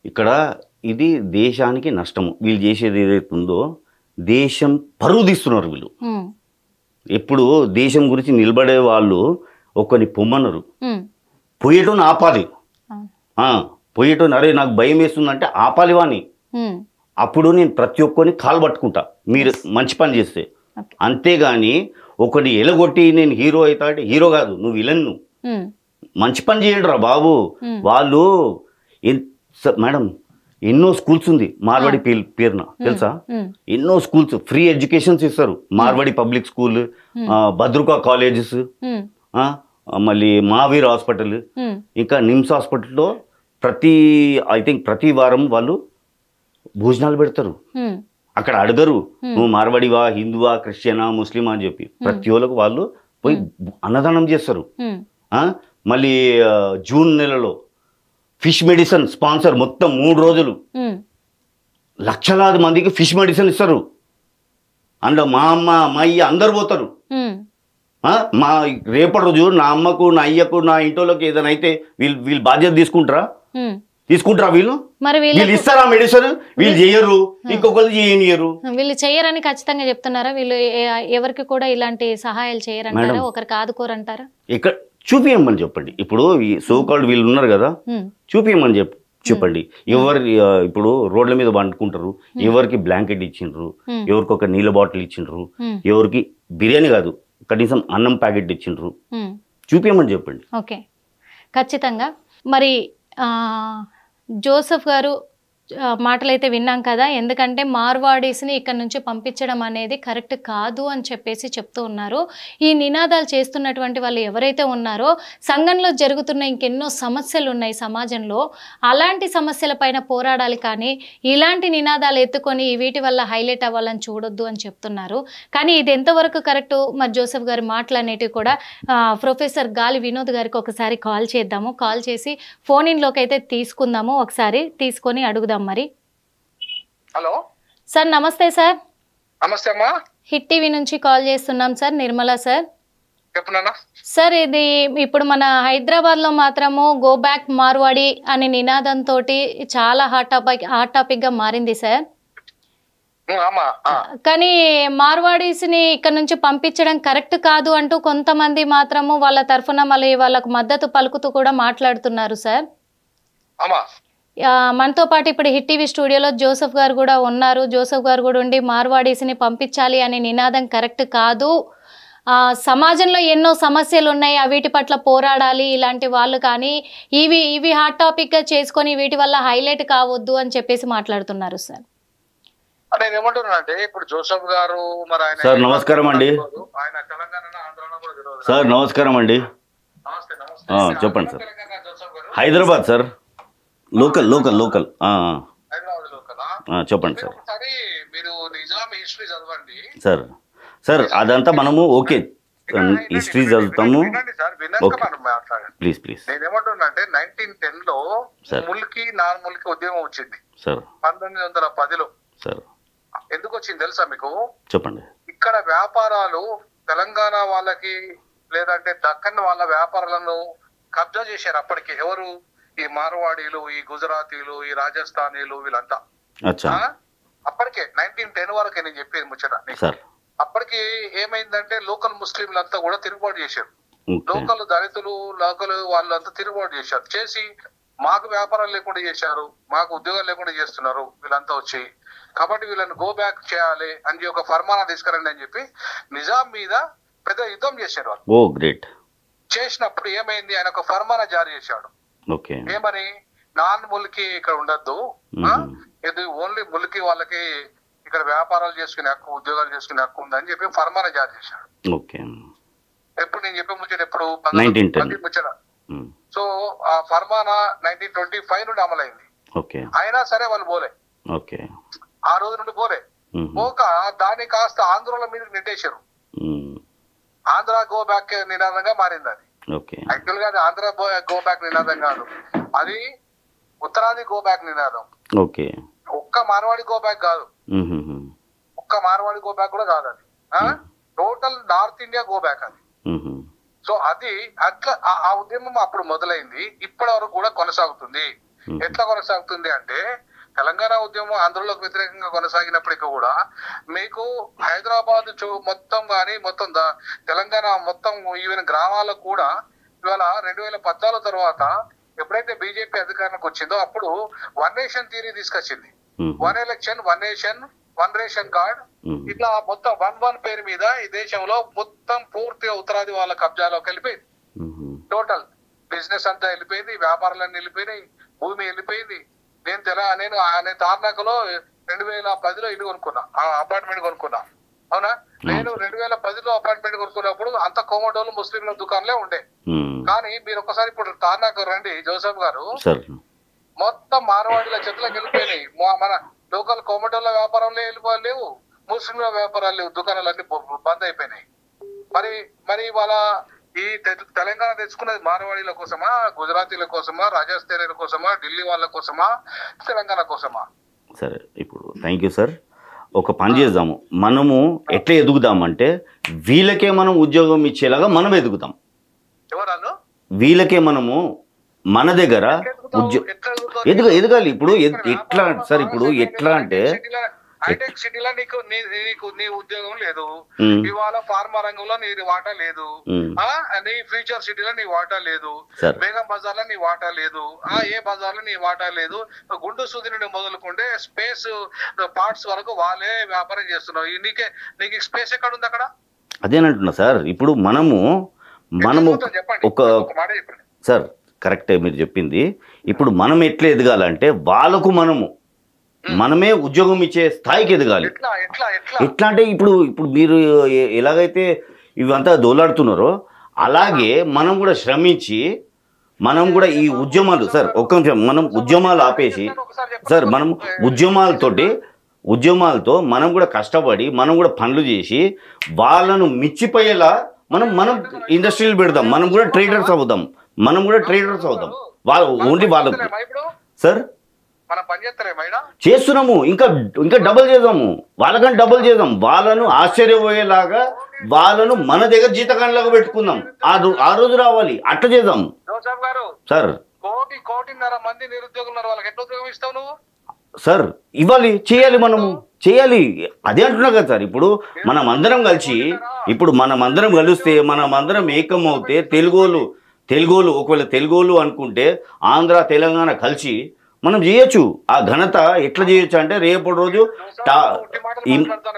ఇక్కడ ఇది దేశానికి నష్టము. వీళ్ళు చేసేది ఏదైతే ఉందో దేశం పరువు తీస్తున్నారు వీళ్ళు. ఎప్పుడు దేశం గురించి నిలబడే వాళ్ళు ఒకరిని పొమ్మన్నారు, పోయేటోని ఆపాలి. పోయేటోని అరే నాకు భయం వేస్తుందంటే ఆపాలి వాణ్ణి. అప్పుడు నేను ప్రతి ఒక్కరిని కాలు పట్టుకుంటా, మీరు మంచి పని చేస్తే. అంతేగాని ఒకటి ఎలగొట్టి నేను హీరో అవుతా అంటే హీరో కాదు, నువ్వు విలన్. మంచి పని చేయండి రా బాబు. వాళ్ళు మేడం ఎన్నో స్కూల్స్ ఉంది మార్వాడి పేరున, తెలుసా? ఎన్నో స్కూల్స్ ఫ్రీ ఎడ్యుకేషన్స్ ఇస్తారు. మార్వాడి పబ్లిక్ స్కూల్, భద్రకా కాలేజెస్, మళ్ళీ మహావీర్ హాస్పిటల్, ఇంకా నిమ్స్ హాస్పిటల్లో ప్రతి వారం వాళ్ళు భోజనాలు పెడతారు. అక్కడ అడగరు నువ్వు మార్వాడివా, హిందువా, క్రిస్టియనా, ముస్లిమా అని చెప్పి. ప్రతి ఒక్కరికి వాళ్ళు పోయి అన్నదానం చేస్తారు. మళ్ళీ జూన్ నెలలో ఫిష్ మెడిసిన్ స్పాన్సర్, మొత్తం 3 రోజులు లక్షలాది మందికి ఫిష్ మెడిసిన్ ఇస్తారు. అందులో మా అమ్మ మా అయ్య అందరు పోతారు. మా రేపటి రోజు నా అమ్మకు, నా అయ్యకు, నా ఇంట్లోకి ఏదైనా అయితే వీళ్ళు బాధ్యత తీసుకుంటారా? తీసుకుంటారా వీళ్ళు? మరి వీళ్ళు ఇస్తారా మెడిసిన్? వీళ్ళు చేయరు, ఇంకొకరు చేయనియరు. వీళ్ళు చేయరని ఖచ్చితంగా చెప్తున్నారా? వీళ్ళు ఎవరికి కూడా ఇలాంటి సహాయాలు చేయరంటారా? ఒకరికి ఆదుకోరంటారా? ఇక్కడ చూపియమని చెప్పండి. ఇప్పుడు ఈ సోకాల్డ్ వీళ్ళు ఉన్నారు కదా, చూపియమని చెప్పండి. ఎవరు ఇప్పుడు రోడ్ల మీద వండుకుంటారు, ఎవరికి బ్లాంకెట్ ఇచ్చిండ్రు, ఎవరికి ఒక నీళ్ళ బాటిల్ ఇచ్చిండ్రు, ఎవరికి బిర్యానీ కాదు కనీసం అన్నం ప్యాకెట్ ఇచ్చిండ్రు, చూపియమని చెప్పండి. ఓకే, ఖచ్చితంగా. మరి జోసెఫ్ గారు మాటలైతే విన్నాం కదా, ఎందుకంటే మార్వాడీస్ని ఇక్కడ నుంచి పంపించడం అనేది కరెక్ట్ కాదు అని చెప్పేసి చెప్తూ ఉన్నారు. ఈ నినాదాలు చేస్తున్నటువంటి వాళ్ళు ఎవరైతే ఉన్నారో సంఘంలో జరుగుతున్న ఇంకెన్నో సమస్యలు ఉన్నాయి సమాజంలో, అలాంటి సమస్యలపైన పోరాడాలి, కానీ ఇలాంటి నినాదాలు ఎత్తుకొని వీటి వల్ల హైలైట్ అవ్వాలని చూడొద్దు అని చెప్తున్నారు. కానీ ఇది ఎంతవరకు కరెక్టు? మరి జోసెఫ్ గారి మాటలు అనేటివి కూడా ప్రొఫెసర్ గాలి వినోద్ గారికి ఒకసారి కాల్ చేద్దాము. కాల్ చేసి ఫోన్ ఇన్లోకి అయితే తీసుకుందాము, ఒకసారి తీసుకొని అడుగుదాం. మరి హలో సార్, నమస్తే సార్. నమస్తే అమ్మా, హిట్ టీవీ నుంచి కాల్ చేస్తున్నాం సార్, నిర్మలా సార్. చెప్పునా సార్, ఇది ఇప్పుడు మన హైదరాబాద్లో మాత్రము గో బ్యాక్ మార్వాడి అనే నినాదంతో చాలా హాట్ టాపిక్గా మారింది సార్. కానీ మార్వాడీస్ని ఇక్కడ నుంచి పంపించడం కరెక్ట్ కాదు అంటూ కొంతమంది మాత్రము వాళ్ళ తరఫున మళ్ళీ వాళ్ళకు మద్దతు పలుకుతూ కూడా మాట్లాడుతున్నారు సార్. మనతో పాటు ఇప్పుడు హిట్ టీవీ స్టూడియోలో జోసెఫ్ గారు కూడా ఉన్నారు. జోసెఫ్ గారు కూడా ఉండి మార్వాడీస్ని పంపించాలి అనే నినాదం కరెక్ట్ కాదు, సమాజంలో ఎన్నో సమస్యలు ఉన్నాయి, వీటి పట్ల పోరాడాలి ఇలాంటి వాళ్ళు, కానీ ఇవి హాట్ టాపిక్గా చేసుకొని వీటి వల్ల హైలైట్ కావద్దు అని చెప్పేసి మాట్లాడుతున్నారు సార్. నేను ఏమంటున్నానంటే, ఇప్పుడు జోసెఫ్ గారు మరి ఆయన సార్ నమస్కారం అండి. ఆయన తెలంగాణ ఆంధ్రాలో కూడా తెలియదు సార్. నమస్కారం అండి. చెప్పండి సార్. హైదరాబాద్ సార్, లోకల్ చెప్పండి సార్. ఒకసారి మీరు నిజాం హిస్టరీ చదవండి సార్. సార్ అదంతా మనము ఓకే హిస్టరీ చదువుతాము. Please please. నేను ఏమంటున్నా అంటే 1910 లో ముల్కి నాన్ ముల్కి ఉద్యమం వచ్చింది సార్. 1910లో సార్. ఎందుకు వచ్చింది తెలుసా మీకు? చెప్పండి. ఇక్కడ వ్యాపారాలు తెలంగాణ వాళ్ళకి లేదంటే దక్కన్ వాళ్ళ వ్యాపారాలను కబ్జా చేశారు అప్పటికి. ఎవరు? ఈ మార్వాడీలు, ఈ గుజరాతీలు, ఈ రాజస్థానీలు, వీళ్ళంతా అప్పటికే 1910 వరకే నేను చెప్పేది ముచ్చట. అప్పటికి ఏమైందంటే లోకల్ ముస్లింలంతా కూడా తిరుగుబాటు చేశారు. లోకల్ దళితులు, లోకల్ వాళ్ళంతా తిరుగుబాటు చేశారు. చేసి మాకు వ్యాపారాలు లేకుండా చేశారు, మాకు ఉద్యోగాలు లేకుండా చేస్తున్నారు వీళ్ళంతా వచ్చి. కాబట్టి వీళ్ళని గో బ్యాక్ చేయాలి అని ఒక ఫర్మానా తీసుకురండి అని చెప్పి నిజాం మీద పెద్ద యుద్ధం చేశారు వాళ్ళు. ఓ గ్రేట్. చేసినప్పుడు ఏమైంది, ఆయన ఒక ఫర్మానా జారీ చేశాడు. ఏమని? నాన్ ముల్కి ఇక్కడ ఉండద్దు, ఇది ఓన్లీ ముల్కి వాళ్ళకి ఇక్కడ వ్యాపారాలు చేసుకునే హక్కు, ఉద్యోగాలు చేసుకునే హక్కు ఉందని చెప్పి ఫర్మానా జారీ చేశాడు. ఎప్పుడు నేను చెప్పే ముచ్చట ఎప్పుడు? 1910 ముచ్చట. సో ఆ ఫర్మానా 1925 నుండి అమలైంది. అయినా సరే వాళ్ళు పోలే, ఆ రోజు నుండి పోలే. పోక దాన్ని కాస్త ఆంధ్రుల మీద నెట్టేశారు. ఆంధ్ర గో బ్యాక్ నినాదంగా మారింది అది. యాక్చువల్ గా అది ఆంధ్ర గో బ్యాక్ నినాదం కాదు, అది ఉత్తరాది గో బ్యాక్ నినాదం. ఒక్క మార్వాడి గో బ్యాక్ కాదు, ఒక్క మార్వాడి గో బ్యాక్ కూడా కాదు, అది total north India go back అది. సో అది అట్లా ఆ ఉద్యమం అప్పుడు మొదలైంది, ఇప్పటి వరకు కూడా కొనసాగుతుంది. ఎట్లా కొనసాగుతుంది అంటే, తెలంగాణ ఉద్యమం ఆంధ్రలోకి వ్యతిరేకంగా కొనసాగినప్పటికీ కూడా మీకు హైదరాబాద్ మొత్తం కానీ మొత్తం తెలంగాణ మొత్తం ఈవెన్ గ్రామాలకు కూడా ఇవాళ 2014 తర్వాత ఎప్పుడైతే బీజేపీ అధికారానికి వచ్చిందో అప్పుడు వన్ నేషన్ థియరీ తీసుకొచ్చింది. 1 ఎలక్షన్ 1 నేషన్ 1 రేషన్ కార్డ్, ఇట్లా మొత్తం 1 పేరు మీద ఈ దేశంలో మొత్తం పూర్తిగా ఉత్తరాది వాళ్ళ కబ్జాలోకి వెళ్ళిపోయింది. టోటల్ బిజినెస్ అంతా వెళ్ళిపోయింది, వ్యాపారాలన్నీ వెళ్ళిపోయినాయి, భూమి వెళ్ళిపోయింది. నేను తార్నాకలో 2010లో ఇల్లు కొనుక్కున్నా, అపార్ట్మెంట్ కొనుక్కున్నా. అవునా? నేను 2010లో అపార్ట్మెంట్ కొనుక్కున్నప్పుడు అంత కోమటోలు ముస్లింల దుకాణాలే ఉండే. కానీ మీరు ఒకసారి ఇప్పుడు తార్నాక రండి జోసెఫ్ గారు, మొత్తం మార్వాడీల చేతులకు వెళ్ళిపోయినాయి. మన లోకల్ కోమటోళ్ళ వ్యాపారంలో వెళ్ళిపోలేవు, ముస్లింల వ్యాపారాలు లేవు, దుకాణాలన్నీ బంద్ అయిపోయినాయి. మరి వాళ్ళ ఈ తెలంగాణ తెచ్చుకున్నది మార్వాడీల కోసమా, గుజరాతీల కోసమా, రాజస్థానీల కోసమా, ఢిల్లీ వాళ్ళ కోసమా, తెలంగాణ కోసమా? సరే, ఇప్పుడు థ్యాంక్ యూ సార్. ఒక పని చేద్దాము, మనము ఎట్లా ఎదుగుదామంటే వీళ్ళకే మనం ఉద్యోగం ఇచ్చేలాగా మనం ఎదుగుతాం. ఎవరాలు? వీళ్ళకే మనము మన దగ్గర ఎదగాలి. ఇప్పుడు ఎట్లా సార్, ఇప్పుడు ఎట్లా అంటే హైటెక్ సిటీలో నీ ఉద్యోగం లేదు, ఇవాళ ఫార్మా రంగంలో నీ వాటా లేదు, నీ ఫ్యూచర్ సిటీలో నీ వాటా లేదు, బేగం బజార్ లో నీ వాటా లేదు, ఏ బజార్ లో నీ వాటా లేదు, గుండు సూది నుండి మొదలుకుంటే స్పేస్ పార్ట్స్ వరకు వాళ్ళే వ్యాపారం చేస్తున్నావు. నీకు స్పేస్ ఎక్కడ ఉంది అక్కడ? అదేనంటున్నా సార్. ఇప్పుడు మనము ఒక సార్ కరెక్టే మీరు చెప్పింది. ఇప్పుడు మనం ఎట్లా ఎదగాలంటే వాళ్ళకు మనమే ఉద్యోగం ఇచ్చే స్థాయికి ఎదగాలి. ఎట్లా అంటే ఇప్పుడు మీరు ఎలాగైతే ఇవంతా దోలాడుతున్నారో అలాగే మనం కూడా శ్రమించి మనం కూడా ఈ ఉద్యమాలు సార్ ఒక్క నిమిషం మనం ఉద్యమాలు ఆపేసి సార్ మనం ఉద్యమాలతో మనం కూడా కష్టపడి మనం కూడా పనులు చేసి వాళ్ళను మిచ్చిపోయేలా మనం ఇండస్ట్రీలు పెడదాం. మనం కూడా ట్రేడర్స్ అవుదాం. ఓన్లీ వాళ్ళకు సార్ చేస్తున్నాము. ఇంకా డబుల్ చేద్దాము. వాళ్ళకంటే డబుల్ చేద్దాం. వాళ్ళను ఆశ్చర్యపోయేలాగా వాళ్ళను మన దగ్గర జీతకాండలాగా పెట్టుకుందాం. ఆ రోజు రావాలి. అట్లా చేద్దాం సార్. 1.5 మంది నిరుద్యోగులు ఉన్నారు, వాళ్ళకి ఎట్లా ఉద్యోగం ఇస్తావు నువ్వు? సార్ ఇవ్వాలి, చేయాలి, మనము చేయాలి. అదే అంటున్నా కదా సార్. ఇప్పుడు మనం అందరం కలిస్తే మనం అందరం ఏకమవుతే తెలుగోలు ఒకవేళ తెలుగోలు అనుకుంటే ఆంధ్ర తెలంగాణ కలిసి మనం చేయొచ్చు. ఆ ఘనత ఎట్లా చేయొచ్చు అంటే రేపటి రోజు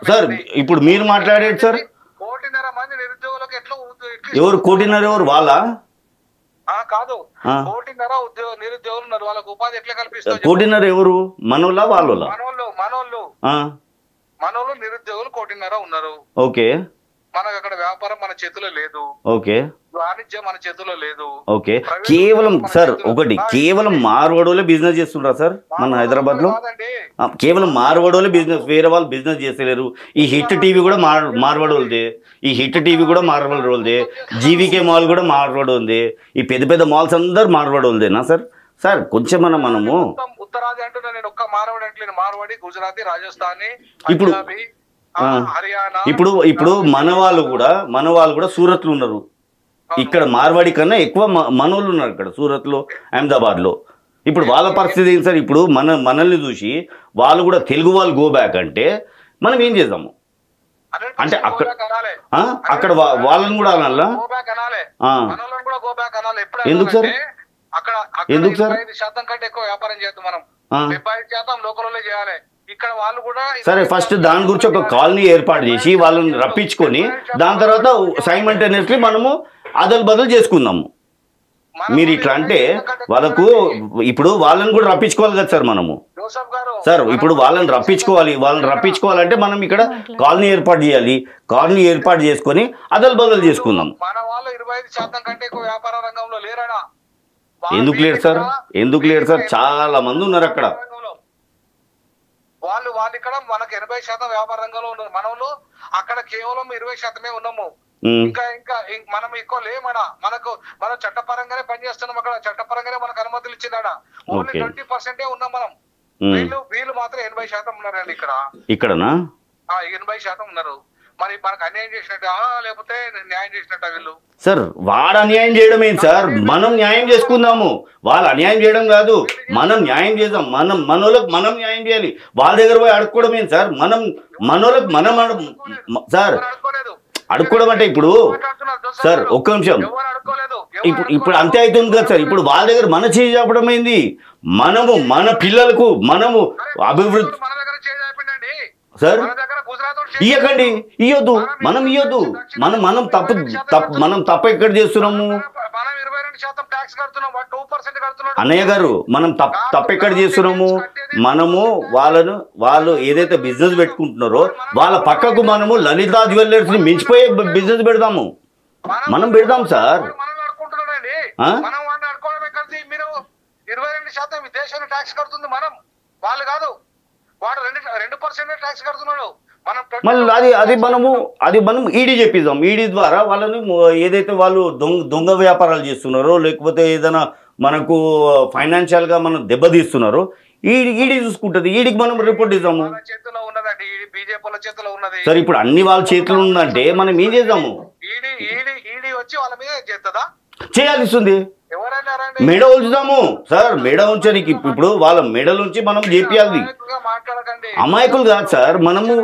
సార్ ఇప్పుడు మీరు మాట్లాడేది సార్ 1.5 మంది నిరుద్యోగులకు ఎవరు 1.5 ఎవరు వాళ్ళ కాదు 1.5 నిరుద్యోగులు ఉన్నారు, వాళ్ళకు ఉపాధి ఎట్లా కల్పిస్తారు? 1.5 ఎవరు? మనోళ్ళ వాళ్ళ? మనోళ్ళు నిరుద్యోగులు 1.5 ఉన్నారు. ఓకే. మనకు అక్కడ వ్యాపారం మన చేతిలో లేదు. ఓకే. వాణిజ్యం మన చేతిలో లేదు. ఓకే. కేవలం సార్ కేవలం మార్వాడోలే బిజినెస్ చేస్తుంటారా సార్ మన హైదరాబాద్ లో? కేవలం మార్వాడోలే బిజినెస్, వేరే వాళ్ళు బిజినెస్ చేస్తలేరు. ఈ హిట్ టీవీ కూడా మార్వాడోలదే. జీవికే మాల్ కూడా మార్వాడోలదే. ఈ పెద్ద మాల్స్ అందరు మార్వాడోలదేనా సార్? సార్ కొంచెం మనము ఉత్తరాది అంటున్నా, నేను ఒక్క మార్వాడి అంటే మార్వాడి, గుజరాతీ, రాజస్థానీ, ఇప్పుడు ఇప్పుడు మన వాళ్ళు కూడా సూరత్ లో ఉన్నారు. ఇక్కడ మార్వాడి కన్నా ఎక్కువ మనోళ్ళు ఉన్నారు ఇక్కడ సూరత్ లో, అహ్మదాబాద్ లో. ఇప్పుడు వాళ్ళ పరిస్థితి ఏంటి సార్? ఇప్పుడు మనల్ని చూసి వాళ్ళు కూడా తెలుగు వాళ్ళు గో బ్యాక్ అంటే మనం ఏం చేద్దాము అంటే అక్కడ వాళ్ళని కూడా అనాలా? ఎందుకు సార్? ఎందుకు సార్? 5% కంటే ఎక్కువ వ్యాపారం చేద్దాం మనం. 75% లోకల్లో చేయాలి. ఇక్కడ వాళ్ళు కూడా సరే ఫస్ట్ దాని గురించి ఒక కాలనీ ఏర్పాటు చేసి వాళ్ళని రప్పించుకొని దాని తర్వాత సైమల్టేనియస్లీ మనము అదలు బదులు చేసుకుందాము. మీరు ఇట్లా అంటే వాళ్ళకు ఇప్పుడు వాళ్ళని కూడా రప్పించుకోవాలి కదా సార్ మనము. సార్ ఇప్పుడు వాళ్ళని రప్పించుకోవాలంటే మనం ఇక్కడ కాలనీ ఏర్పాటు చేయాలి. కాలనీ ఏర్పాటు చేసుకొని అదలు బదులు చేసుకుందాం. మన వాళ్ళు 25% కంటే ఎక్కువ వ్యాపార రంగంలో లేరనా? ఎందుకు లేరు సార్? చాలా మంది ఉన్నారు అక్కడ. వాళ్ళు ఇక్కడ మనకు 80% వ్యాపార రంగంలో ఉన్నారు. మనలో అక్కడ కేవలం 20% ఉన్నాము. ఇంకా మనం ఎక్కువ లేమడా. మనం చట్టపరంగానే పనిచేస్తున్నాం. అక్కడ చట్టపరంగానే మనకు అనుమతులు ఇచ్చిందా. ఓన్లీ 20% ఉన్నాం మనం. వీళ్ళు మాత్రం 80% ఉన్నారండి ఇక్కడనా? 80% ఉన్నారు. మరి మనకు అన్యాయం చేసినట్టు లేకపోతే న్యాయం చేసినట్ట వీళ్ళు? సార్ వాడు అన్యాయం చేయడం ఏంటి సార్? మనం న్యాయం చేసుకుందాము. వాళ్ళు అన్యాయం చేయడం కాదు, మనం న్యాయం చేద్దాం. మనోళ్ళకి మనం న్యాయం చేయాలి. వాళ్ళ దగ్గర పోయి అడుక్కోవడం ఏంటి సార్? మనోళ్ళకి మనం సార్ అడుక్కోవడం అంటే ఇప్పుడు సార్ ఒక్క నిమిషం, ఇప్పుడు అంతే అవుతుంది కదా సార్. ఇప్పుడు వాళ్ళ దగ్గర మన చేయి చెప్పడం ఏంది? మనము మన పిల్లలకు మనము అభివృద్ధి సార్ ఇవ్వకండి, ఇవ్వద్దు, మనం ఇవ్వద్దు. మనం తప్పు ఎక్కడ చేస్తున్నాము అన్నయ్య గారు? మనం తప్పు ఎక్కడ చేస్తున్నాము? వాళ్ళు ఏదైతే బిజినెస్ పెట్టుకుంటున్నారో వాళ్ళ పక్కకు మనము లలితా జ్యువెలర్స్ ని మించిపోయే బిజినెస్ పెడదాము. మనం పెడదాం సార్. 22% దేశంలో ట్యాక్స్ కడుతుంది మనం, వాళ్ళు కాదు. వాడు 2% ట్యాక్స్ కడుతున్నాడు. మళ్ళీ అది మనం ఈడీ చెప్పిద్దాం. ఈడీ ద్వారా వాళ్ళని ఏదైతే వాళ్ళు దొంగ వ్యాపారాలు చేస్తున్నారో లేకపోతే ఏదైనా మనకు ఫైనాన్షియల్ గా మనం దెబ్బతీస్తున్నారో ఈడీ చూసుకుంటది. ఈడీకి మనం రిపోర్ట్ ఇద్దాము. సార్ ఇప్పుడు అన్ని వాళ్ళ చేతిలో ఉందంటే మనం ఏం చేద్దాము? చేయాల్సింది. ఎవరన్నారండి? మెడ ఉంచుదాము సార్, మెడ ఉంచడానికి ఇప్పుడు వాళ్ళ మెడలు ఉంచి మనం చేపియాలి. మాట్లాడకండి, అమాయకులు కాదు సార్ మనము.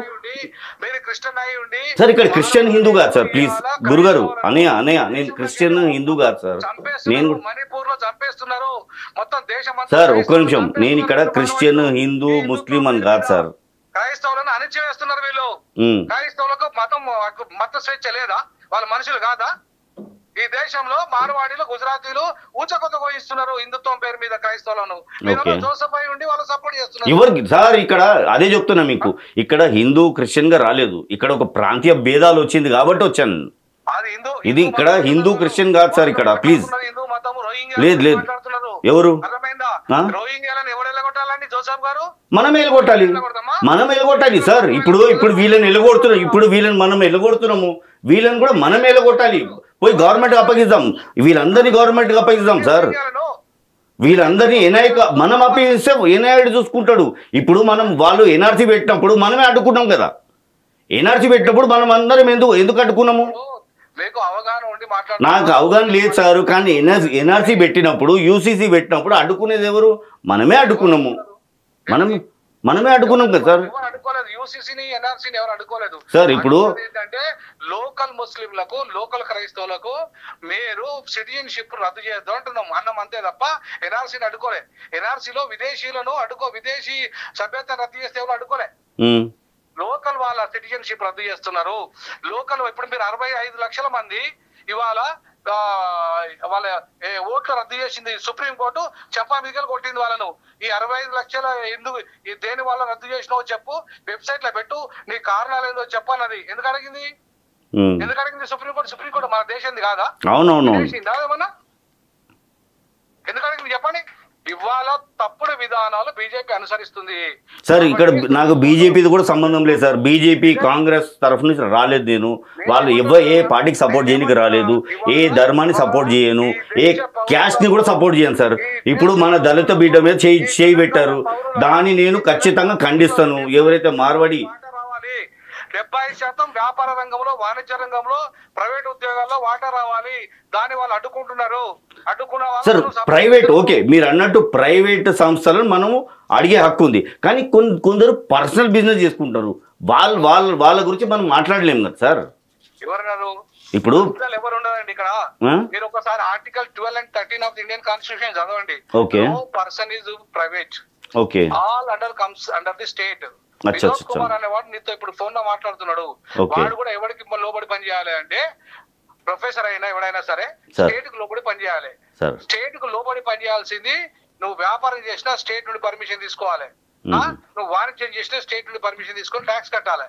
మీరు క్రిస్టియన్ అయి ఉండి సార్ ఇక్కడ క్రిస్టియన్ హిందూ కాదు సార్, ప్లీజ్ గురుగారు. అనయ్య నేను క్రిస్టియన్ హిందూ కాదు సార్. నేను మణిపూర్ లో చంపేస్తున్నారు మొత్తం దేశం. సార్ ఒక్క నిమిషం, నేను ఇక్కడ క్రిస్టియన్ హిందూ ముస్లిం అని కాదు సార్. క్రైస్తవులను అణిచివేస్తున్నారు వీళ్ళు. క్రైస్తవులకు మత స్వేచ్ఛ లేదా? వాళ్ళ మనుషులు కాదా? ఈ దేశంలో మార్వాడీలు గుజరాతీలు ఊచకొత్త పోయిస్తున్నారు హిందుత్వం పేరు మీద క్రైస్తవులను. జోసఫ్ అయి ఉండి వాళ్ళు సపోర్ట్ చేస్తున్నారు. ఎవరికి సార్ ఇక్కడ అదే చెప్తున్నా మీకు, ఇక్కడ హిందూ క్రిస్టియన్ గా రాలేదు, ఇక్కడ ఒక ప్రాంతీయ భేదాలు వచ్చింది కాబట్టి వచ్చాను. ఇది ఇక్కడ హిందూ క్రిస్టియన్ కాదు సార్ ఇక్కడ, ప్లీజ్. లేదు ఎవరు మనం ఎలగొట్టాలి సార్. ఇప్పుడు వీళ్ళని ఎలగొడుతున్నాం, ఇప్పుడు వీళ్ళని మనం ఎలగొడుతున్నాము, వీళ్ళని కూడా మనం ఎలగొట్టాలి. పోయి గవర్నమెంట్ అప్పగిద్దాం, వీళ్ళందరినీ గవర్నమెంట్ అప్పగిద్దాం సార్. వీళ్ళందరినీ ఎన్ఐక మనం అప్పగిస్తే ఎన్ఐడు చూసుకుంటాడు. ఇప్పుడు మనం వాళ్ళు ఎన్ఆర్సీ పెట్టినప్పుడు మనమే అడ్డుకున్నాం కదా. ఎన్ఆర్సీ పెట్టినప్పుడు మనం అందరం ఎందుకు అడ్డుకున్నాము? నాకు అవగాహన లేదు సార్, కానీ ఎన్ఆర్సీ పెట్టినప్పుడు యూసీసీ పెట్టినప్పుడు అడ్డుకునేది ఎవరు? మనమే అడ్డుకున్నాము, మనమే అడ్డుకున్నాం కదా సార్. సార్ ఇప్పుడు ఏంటంటే లోకల్ ముస్లింలకు లోకల్ క్రైస్తవులకు మీరు సిటిజన్షిప్ రద్దు చేయొద్దు అంటున్నాం అన్నం, అంతే తప్ప ఎన్ఆర్సీని అడ్డుకోలే. ఎన్ఆర్సీలో విదేశీయులను విదేశీ సభ్యత రద్దు చేస్తే ఎవరు అడ్డుకోలే. లోకల్ వాళ్ళ సిటిజన్షిప్ రద్దు చేస్తున్నారు. లోకల్ ఇప్పుడు మీరు 65 లక్షల మంది ఇవాళ వాళ్ళ ఓట్లు రద్దు చేసింది సుప్రీంకోర్టు, చెప్పా మీదకి కొట్టింది వాళ్ళను. ఈ 65 లక్షల ఎందుకు దేని వల్ల రద్దు చేసినావో చెప్పు, వెబ్సైట్ లో పెట్టు, నీ కారణాలు ఏందో చెప్పన్నది. ఎందుకు అడిగింది సుప్రీంకోర్టు? మన దేశంది కాదా? అవునవును, ఏమన్నా ఎందుకు అడిగింది చెప్పండి. ఇవాళ తప్పుడు విధానాలు బీజేపీ అనుసరిస్తుంది సార్. ఇక్కడ నాకు బీజేపీది కూడా సంబంధం లేదు సార్. బీజేపీ కాంగ్రెస్ తరఫు నుంచి రాలేదు నేను. వాళ్ళు ఏ పార్టీకి సపోర్ట్ చేయడానికి రాలేదు, ఏ ధర్మాన్ని సపోర్ట్ చేయను, ఏ క్యాస్ట్ ని కూడా సపోర్ట్ చేయను సార్. ఇప్పుడు మన దళిత బిడ్డ మీద చేయి పెట్టారు, దాన్ని నేను ఖచ్చితంగా ఖండిస్తాను. ఎవరైతే మార్వాడి 70% వ్యాపార రంగంలో వాణిజ్య రంగంలో ప్రైవేట్ ఉద్యోగాల్లో వాటా రావాలి, దాన్ని వాళ్ళు అడ్డుకుంటున్నారు. సార్ ప్రైవేట్ ఓకే, మీరు అన్నట్టు ప్రైవేట్ సంస్థలను మనము అడిగే హక్కు ఉంది, కానీ కొందరు పర్సనల్ బిజినెస్ చేసుకుంటారు. వాళ్ళ గురించి మనం మాట్లాడలేము కదా సార్. ఎవరన్నారు ఇప్పుడు? ఎవరు ఉండదండి ఇక్కడ. మీరు ఒకసారి article 12 and 13 of the Indian constitution చదవండి. Okay, no person is private, okay, all comes under the state. Vinod Kumar అనేవాడు నీతో ఇప్పుడు ఫోన్ లో మాట్లాడుతున్నాడు. వాడు కూడా ఎవరికి లోబడి పని చేయాలి అంటే, ప్రొఫెసర్ అయినా ఎవడైనా సరే స్టేట్ కు లోబడి పని చేయాలి. స్టేట్ కు లోబడి పని చేయాల్సింది, నువ్వు వ్యాపారం చేసినా స్టేట్ నుండి పర్మిషన్ తీసుకోవాలి, నువ్వు వాణిజ్యం చేసినా స్టేట్ నుండి పర్మిషన్ తీసుకొని ట్యాక్స్ కట్టాలి.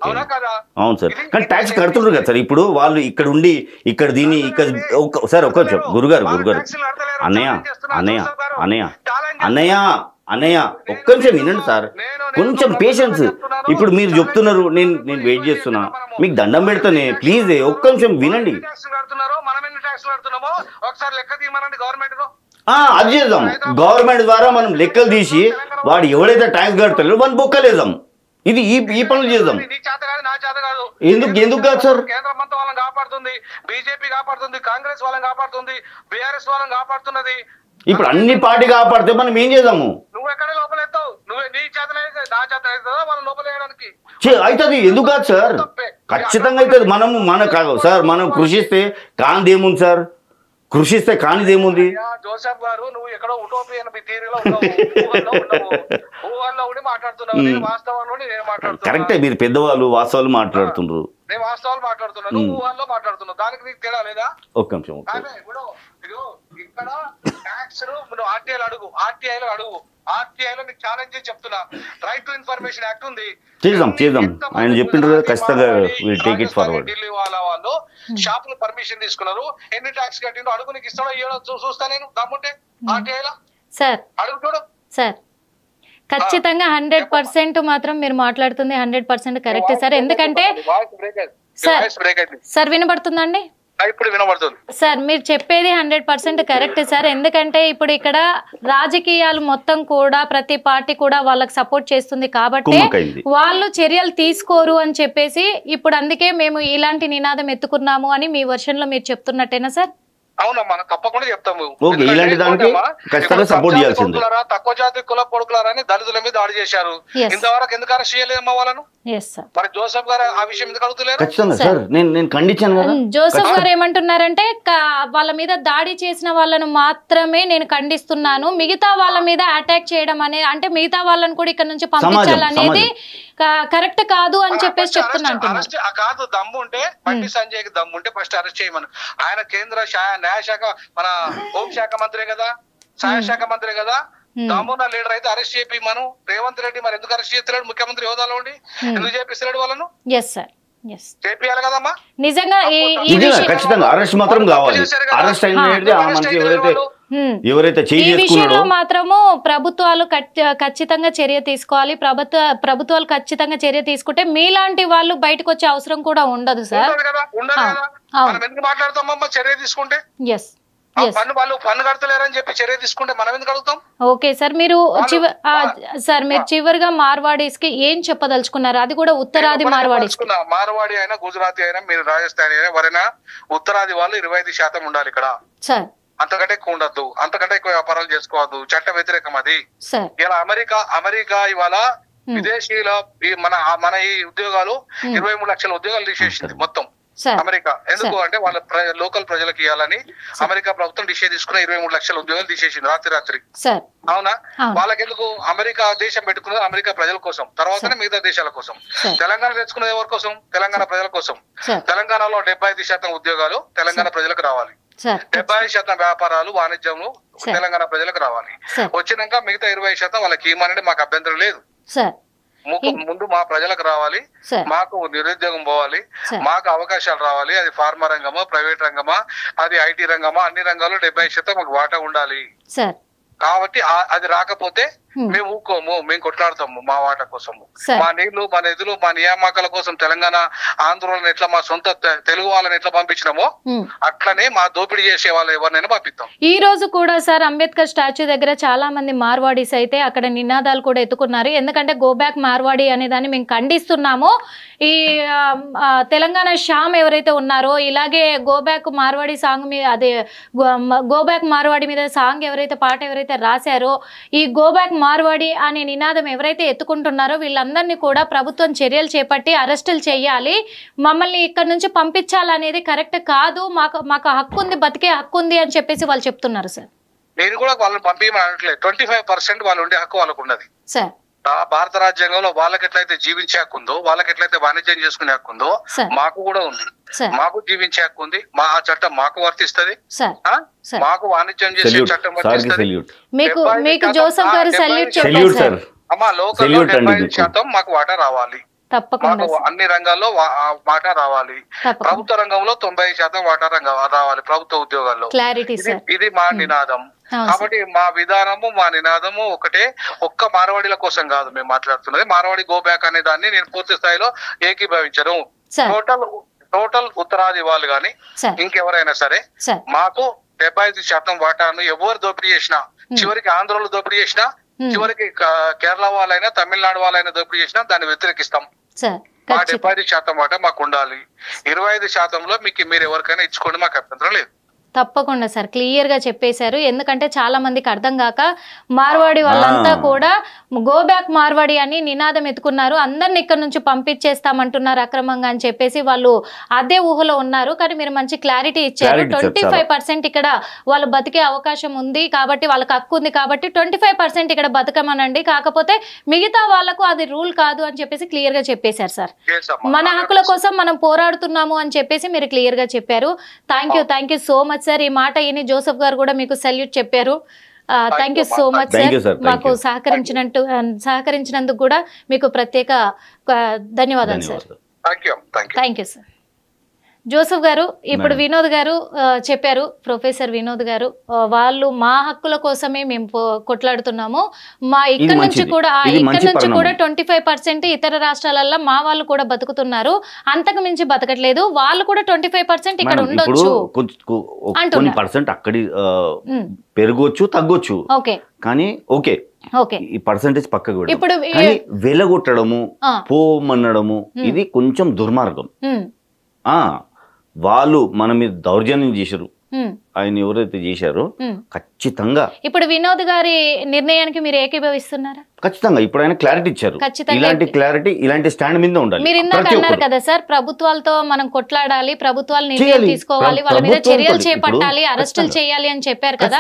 అవునా కదా? అవును సార్, కానీ ట్యాక్స్ కడుతున్నారు కదా సార్. ఇప్పుడు వాళ్ళు ఇక్కడ ఉండి ఇక్కడ దీన్ని సార్ ఒక గురుగారు అన్నయ్య ఒక్క నిమిషం వినండి సార్, కొంచెం పేషెన్స్. ఇప్పుడు మీరు చెప్తున్నారు, నేను వెయిట్ చేస్తున్నా, మీకు దండం పెడతానే, ప్లీజ్ ఒక్క నిమిషం వినండి. అది చేద్దాం, గవర్నమెంట్ ద్వారా మనం లెక్కలు తీసి వాడు ఎవడైతే ట్యాక్స్ కడతాడో వాడిని బొక్కలేదాం. ఇది ఈ పనులు చేద్దాం. ఎందుకు కాదు సార్? కేంద్ర మంత్రి వాళ్ళని కాపాడుతుంది, బీజేపీ కాపాడుతుంది, కాంగ్రెస్ వాళ్ళని కాపాడుతుంది, బీఆర్ఎస్ వాళ్ళని కాపాడుతున్నది. ఇప్పుడు అన్ని పార్టీ కాపాడితే మనం ఏం చేద్దాము? నువ్వు ఎక్కడ లోపలేస్తావు? నువ్వు నీ చేత నా చేత అవుతుందా వాళ్ళ లోపలేయడానికి? అవుతుంది, ఎందుకు కాదు సార్? ఖచ్చితంగా అవుతుంది. సార్ మనం కృషిస్తే కానిదేముంది సార్, కృషిస్తే కానిదేముంది? జోసెఫ్ గారు, నువ్వు ఎక్కడో ఉటోపియన్ థియరీలో మాట్లాడుతున్నావు, నేను మాట్లాడుతున్నా. కరెక్టే, మీరు పెద్దవాళ్ళు వాస్తవాలు మాట్లాడుతున్నారు, నేను వాస్తవాలు మాట్లాడుతున్నాను, నువ్వు వాళ్ళు మాట్లాడుతున్నావు, దానికి నీకు తేడా లేదా? ఒక్క నిమిషం. ఇక్కడ ట్యాక్స్ నువ్వు ఆర్టీఐలో అడుగు, ఆర్టీఐలో నీకు ఛాలెంజ్ చెప్తున్నా. రైట్ టు ఇన్ఫర్మేషన్ యాక్ట్ ఉంది, చేద్దాం. ఆయన చెప్పిండ్రు ఖచ్చితంగా టేక్ ఇట్ ఫార్వర్డ్. ఢిల్లీ వాళ్ళు షాపులు పర్మిషన్ తీసుకున్నారు, ఎన్ని ట్యాక్స్ కట్టిండ్రు అడుగు, నీకు ఇస్తాడో ఇవ్వడో చూస్తా నేను. దమ్ముంటే ఆర్టీఐలో సార్ అడుగు చూడు సార్. ఖచ్చితంగా 100% మాత్రం మీరు మాట్లాడుతుంది 100% కరెక్టే సార్. ఎందుకంటే సార్ వినబడుతుందండి? ఇప్పుడు వినబడుతుంది సార్. మీరు చెప్పేది 100% కరెక్ట్ సార్. ఎందుకంటే ఇప్పుడు ఇక్కడ రాజకీయాలు మొత్తం కూడా ప్రతి పార్టీ కూడా వాళ్ళకి సపోర్ట్ చేస్తుంది కాబట్టి వాళ్ళు చర్యలు తీసుకోరు అని చెప్పేసి ఇప్పుడు అందుకే మేము ఇలాంటి నినాదం ఎత్తుకున్నాము అని మీ వర్షన్ లో మీరు చెప్తున్నట్టేనా సార్? అవునమ్మా తప్పకుండా చెప్తాము. ఓకే, ఇలాంటి దానికి ఖచ్చితంగా సపోర్ట్ చేయాల్సింది. తక్కువ జాతి కుల కొడుకులారని దళితుల మీద దాడి చేశారు. ఇంతవరకు ఎందుకు అరెస్ట్ చేయలేమో వాళ్ళను? మరి జోసెఫ్ గారు ఆ విషయం ఎందుకు అడుగుతలేరు? ఖచ్చితంగా సార్, నేను ఖండించాను కదా. జోసెఫ్ గారు ఏమంటున్నారంటే వాళ్ళ మీద దాడి చేసిన వాళ్ళను మాత్రమే నేను ఖండిస్తున్నాను, మిగతా వాళ్ళ మీద అటాక్ చేయడం అనేది అంటే మిగతా వాళ్ళని కూడా ఇక్కడ నుంచి పంపించాలనేది కరెక్ట్ కాదు అని చెప్పేసి చెప్తున్నా. కాదు, దమ్ము ఉంటే బండి సంజయ్కి దమ్ము ఉంటే ఫస్ట్ అరెస్ట్ చేయమను. ఆయన కేంద్ర న్యాయశాఖ మన హోంశాఖ మంత్రి కదా, న్యాయశాఖ మంత్రి కదా, దమ్మున్న లీడర్ అయితే అరెస్ట్ చేపి మనం. రేవంత్ రెడ్డి మరి ఎందుకు అరెస్ట్ చేస్తున్నాడు? ముఖ్యమంత్రి హోదాలో ఉండి ఎందుకు చేపిస్తున్నాడు వాళ్ళను? చేపియాలి కదమ్మా. నిజంగా ఖచ్చితంగా అరెస్ట్ మాత్రం కావాలి. అరెస్ట్ ఎవరైతే ఈ విషయంలో మాత్రము ప్రభుత్వాలు ఖచ్చితంగా చర్య తీసుకోవాలి. ప్రభుత్వాలు ఖచ్చితంగా చర్య తీసుకుంటే మీలాంటి వాళ్ళు బయటకు వచ్చే అవసరం కూడా ఉండదు సార్. మాట్లాడతామమ్మా చర్య తీసుకుంటే. వాళ్ళు పన్ను కడతలేరని చెప్పి చర్య తీసుకుంటే మనం ఎందుకు అడుగుతాం? ఓకే సార్, మీరు చివరిగా మార్వాడీస్ కి ఏం చెప్పదలుచుకున్నారు? అది కూడా ఉత్తరాది మార్వాడీస్. మార్వాడి అయినా గుజరాతీ అయినా మీరు రాజస్థానీ అయినా ఎవరైనా ఉత్తరాది వాళ్ళు 25% ఉండాలి ఇక్కడ సార్. అంతకంటే ఎక్కువ ఉండద్దు, అంతకంటే ఎక్కువ వ్యాపారాలు చేసుకోవద్దు. చట్ట వ్యతిరేకం అది. ఇలా అమెరికా ఇవాళ విదేశీయుల మన ఈ ఉద్యోగాలు 23 లక్షల ఉద్యోగాలు తీసేసింది మొత్తం అమెరికా. ఎందుకు అంటే వాళ్ళ లోకల్ ప్రజలకు ఇవ్వాలని అమెరికా ప్రభుత్వం డిసిషన్ తీసుకున్న 23 లక్షల ఉద్యోగాలు తీసేసింది రాత్రి. అవునా? వాళ్ళకెందుకు? అమెరికా దేశం పెట్టుకున్నది అమెరికా ప్రజల కోసం, తర్వాతనే మిగతా దేశాల కోసం. తెలంగాణ తెచ్చుకున్నది ఎవరి కోసం? తెలంగాణ ప్రజల కోసం. తెలంగాణలో 75% ఉద్యోగాలు తెలంగాణ ప్రజలకు రావాలి, 75% వ్యాపారాలు వాణిజ్యము తెలంగాణ ప్రజలకు రావాలి. వచ్చినాక మిగతా 20% వాళ్ళకి ఇవ్వమనండి, మాకు అభ్యంతరం లేదు. ముందు మా ప్రజలకు రావాలి, మాకు నిరుద్యోగం పోవాలి, మాకు అవకాశాలు రావాలి. అది ఫార్మా రంగమా, ప్రైవేట్ రంగమా, అది ఐటీ రంగమా, అన్ని రంగాల్లో 70% మాకు వాటా ఉండాలి. కాబట్టి అది రాకపోతే మేము ఊకోము, మేము కొట్లాడతాము మా వాటా కోసము. మా నీళ్లు, మా నిధులు, మా నియామకాల కోసం తెలంగాణ ఆంధ్రులను ఎట్లా మా సొంత తెలుగు వాళ్ళని ఎట్లా పంపించినామో అట్లనే మా దోపిడీ చేసే వాళ్ళు ఎవరినైనా పంపిస్తాం. ఈ రోజు కూడా సార్ అంబేద్కర్ స్టాచ్యూ దగ్గర చాలా మంది మార్వాడీస్ అయితే అక్కడ నినాదాలు కూడా ఎత్తుకున్నారు. ఎందుకంటే గో బ్యాక్ మార్వాడి అనే దాన్ని మేము ఖండిస్తున్నాము. ఈ తెలంగాణ శ్యామ్ ఎవరైతే ఉన్నారో ఇలాగే గో బ్యాక్ మార్వాడి సాంగ్ మీద, అదే గో బ్యాక్ మార్వాడి మీద సాంగ్ ఎవరైతే పాట ఎవరైతే రాశారో, ఈ గో బ్యాక్ మార్వాడి అనే నినాదం ఎవరైతే ఎత్తుకుంటున్నారో వీళ్ళందరినీ కూడా ప్రభుత్వం చర్యలు చేపట్టి అరెస్టులు చేయాలి, మమ్మల్ని ఇక్కడ నుంచి పంపించాలనేది కరెక్ట్ కాదు, మాకు హక్కు ఉంది, బతికే హక్కు ఉంది అని చెప్పేసి వాళ్ళు చెప్తున్నారు సార్. నేను కూడా వాళ్ళని పంపించమనట్లేదు. 25% వాళ్ళు ఉండే హక్కు వాళ్ళకు ఉన్నది సార్. భారత రాజ్యాంగంలో వాళ్ళకి ఎట్లయితే జీవించే హక్కు ఉందో, వాళ్ళకి ఎట్లయితే వాణిజ్యం చేసుకునే హక్కు ఉందో మాకు కూడా ఉంది. మాకు జీవించే హక్కు ఉంది, మా చట్టం మాకు వర్తిస్తుంది, మాకు వాణిజ్యం చేసే చట్టం వర్తిస్తుంది. అమ్మా లోకల్ 75% మాకు వాటా రావాలి, మాకు అన్ని రంగాల్లో వాటా రావాలి. ప్రభుత్వ రంగంలో 90% వాటా రావాలి ప్రభుత్వ ఉద్యోగాల్లో. ఇది మా నినాదం. కాబట్టి మా విధానము, మా నినాదము ఒకటే. ఒక్క మార్వాడీల కోసం కాదు మేము మాట్లాడుతున్నది. మార్వాడి గో బ్యాక్ అనే దాన్ని నేను పూర్తి స్థాయిలో ఏకీభవించను. టోటల్ ఉత్తరాది వాళ్ళు గాని ఇంకెవరైనా సరే మాకు 75% వాటాను ఎవరు దోపిడీ చేసినా, చివరికి ఆంధ్రలో దోపిడీ చేసినా, చివరికి కేరళ వాళ్ళైనా తమిళనాడు వాళ్ళైనా దోపిడీ చేసినా దాన్ని వ్యతిరేకిస్తాం. మా 75% వాటా మాకు ఉండాలి. 25%లో మీరు ఎవరికైనా ఇచ్చుకోండి, మాకు అభ్యంతరం లేదు. తప్పకుండా సార్, క్లియర్గా చెప్పేశారు. ఎందుకంటే చాలా మందికి అర్థం కాక మార్వాడి వాళ్ళంతా కూడా గో బ్యాక్ మార్వాడి అని నినాదం ఎత్తుకున్నారు, అందరిని ఇక్కడ నుంచి పంపించేస్తామంటున్నారు అక్రమంగా అని చెప్పేసి వాళ్ళు అదే ఊహలో ఉన్నారు. కానీ మీరు మంచి క్లారిటీ ఇచ్చారు. 25% ఇక్కడ వాళ్ళు బతికే అవకాశం ఉంది కాబట్టి, వాళ్ళకి హక్కు ఉంది కాబట్టి 25% ఇక్కడ బతకమనండి, కాకపోతే మిగతా వాళ్ళకు అది రూల్ కాదు అని చెప్పేసి క్లియర్గా చెప్పేశారు సార్. మన హక్కుల కోసం మనం పోరాడుతున్నాము అని చెప్పేసి మీరు క్లియర్గా చెప్పారు. Thank you so much sir. ఈ మాట విని జోసెఫ్ గారు కూడా మీకు సల్యూట్ చెప్పారు. Thank you so much sir. మాకు సహకరించినందుకు కూడా మీకు ప్రత్యేక ధన్యవాదాలు sir. Thank you sir. Joseph గారు, ఇప్పుడు వినోద్ గారు చెప్పారు, ప్రొఫెసర్ వినోద్ గారు, వాళ్ళు మా హక్కుల కోసమే మేము కొట్లాడుతున్నాము, మా ఇక్కడ నుంచి కూడా 25% ఇతర రాష్ట్రాలలో మా వాళ్ళు కూడా బతుకుతున్నారు, అంతకు మించి బతకట్లేదు, వాళ్ళు కూడా 25% ఇక్కడ ఉండొచ్చు అక్కడి పెరగొచ్చు, తగ్గొచ్చు, కానీ ఓకే ఈ పర్సెంటేజ్ పక్కకు కూడా. ఇప్పుడు వెలగొట్టడము, పోమనడము ఇది కొంచెం దుర్మార్గం. వాళ్ళు మన మీద దౌర్జన్యం చేశారు, ఆయన ఎవరైతే చేశారో ఖచ్చితంగా ఇప్పుడు వినోద్ గారి నిర్ణయానికి మీరు ఏకీభవిస్తున్నారా? ఖచ్చితంగా ఇప్పుడు ఆయన క్లారిటీ ఇచ్చారు. ఇలాంటి క్లారిటీ ఇలాంటి స్టాండ్ మీద ఉండాలి. మీరు ఇందాక అన్నారు కదా సార్, ప్రభుత్వాలతో మనం కొట్లాడాలి, ప్రభుత్వాలు నిర్ణయం తీసుకోవాలి, వాళ్ళ మీద చర్యలు చేపట్టాలి, అరెస్టులు చేయాలి అని చెప్పారు కదా.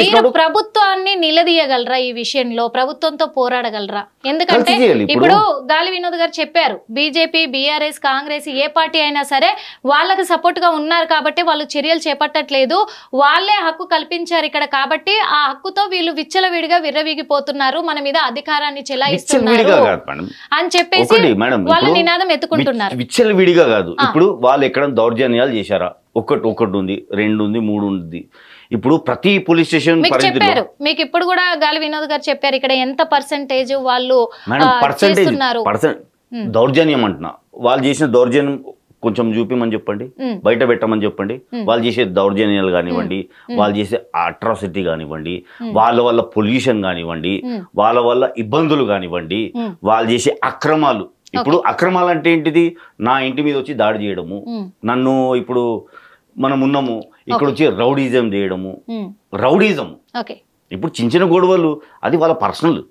మీరు ప్రభుత్వాన్ని నిలదీయగలరా ఈ విషయంలో? ప్రభుత్వంతో పోరాడగలరా? ఎందుకంటే ఇప్పుడు గాలి వినోద్ గారు చెప్పారు, బీజేపీ, బీఆర్ఎస్, కాంగ్రెస్ ఏ పార్టీ అయినా సరే వాళ్ళకి సపోర్ట్ గా ఉన్నారు కాబట్టి వాళ్ళు చర్యలు చేపట్టట్లేదు, వాళ్ళే హక్కు కల్పించారు ఇక్కడ కాబట్టి ఆ హక్కుతో వీళ్ళు విచ్చలవిడిగా విర్రవీగిపోతున్నారు, మన మీద అధికారాన్ని చెలాయిస్తున్నారు అని చెప్పేసి వాళ్ళు నినాదం ఎత్తుకుంటున్నారు. విచ్చలవిడిగా కాదు, ఇప్పుడు వాళ్ళు ఎక్కడ దౌర్జన్యాలు చేశారా? ఒకటి ఉంది, 2 ఉంది, 3 ఉంది. ఇప్పుడు ప్రతి పోలీస్ స్టేషన్ చెప్పారు మీకు, ఇప్పుడు కూడా గాలి వినోద్ గారు చెప్పారు ఇక్కడ ఎంత పర్సెంటేజ్ వాళ్ళు దౌర్జన్యం అంటున్నా. వాళ్ళు చేసిన దౌర్జన్యం కొంచెం చూపిమని చెప్పండి, బయట పెట్టమని చెప్పండి. వాళ్ళు చేసే దౌర్జన్యాలు కానివ్వండి, వాళ్ళు చేసే అట్రాసిటీ కానివ్వండి, వాళ్ళ వల్ల పొల్యూషన్ కానివ్వండి, వాళ్ళ వల్ల ఇబ్బందులు కానివ్వండి, వాళ్ళు చేసే అక్రమాలు. ఇప్పుడు అక్రమాలు అంటే ఏంటిది? నా ఇంటి మీద వచ్చి దాడి చేయడము, నన్ను ఇప్పుడు మనం ఉన్నాము ఇక్కడ వచ్చి రౌడీజం చేయడము. రౌడీజం ఇప్పుడు చిన్న గొడవలు, అది వాళ్ళ పర్సనల్.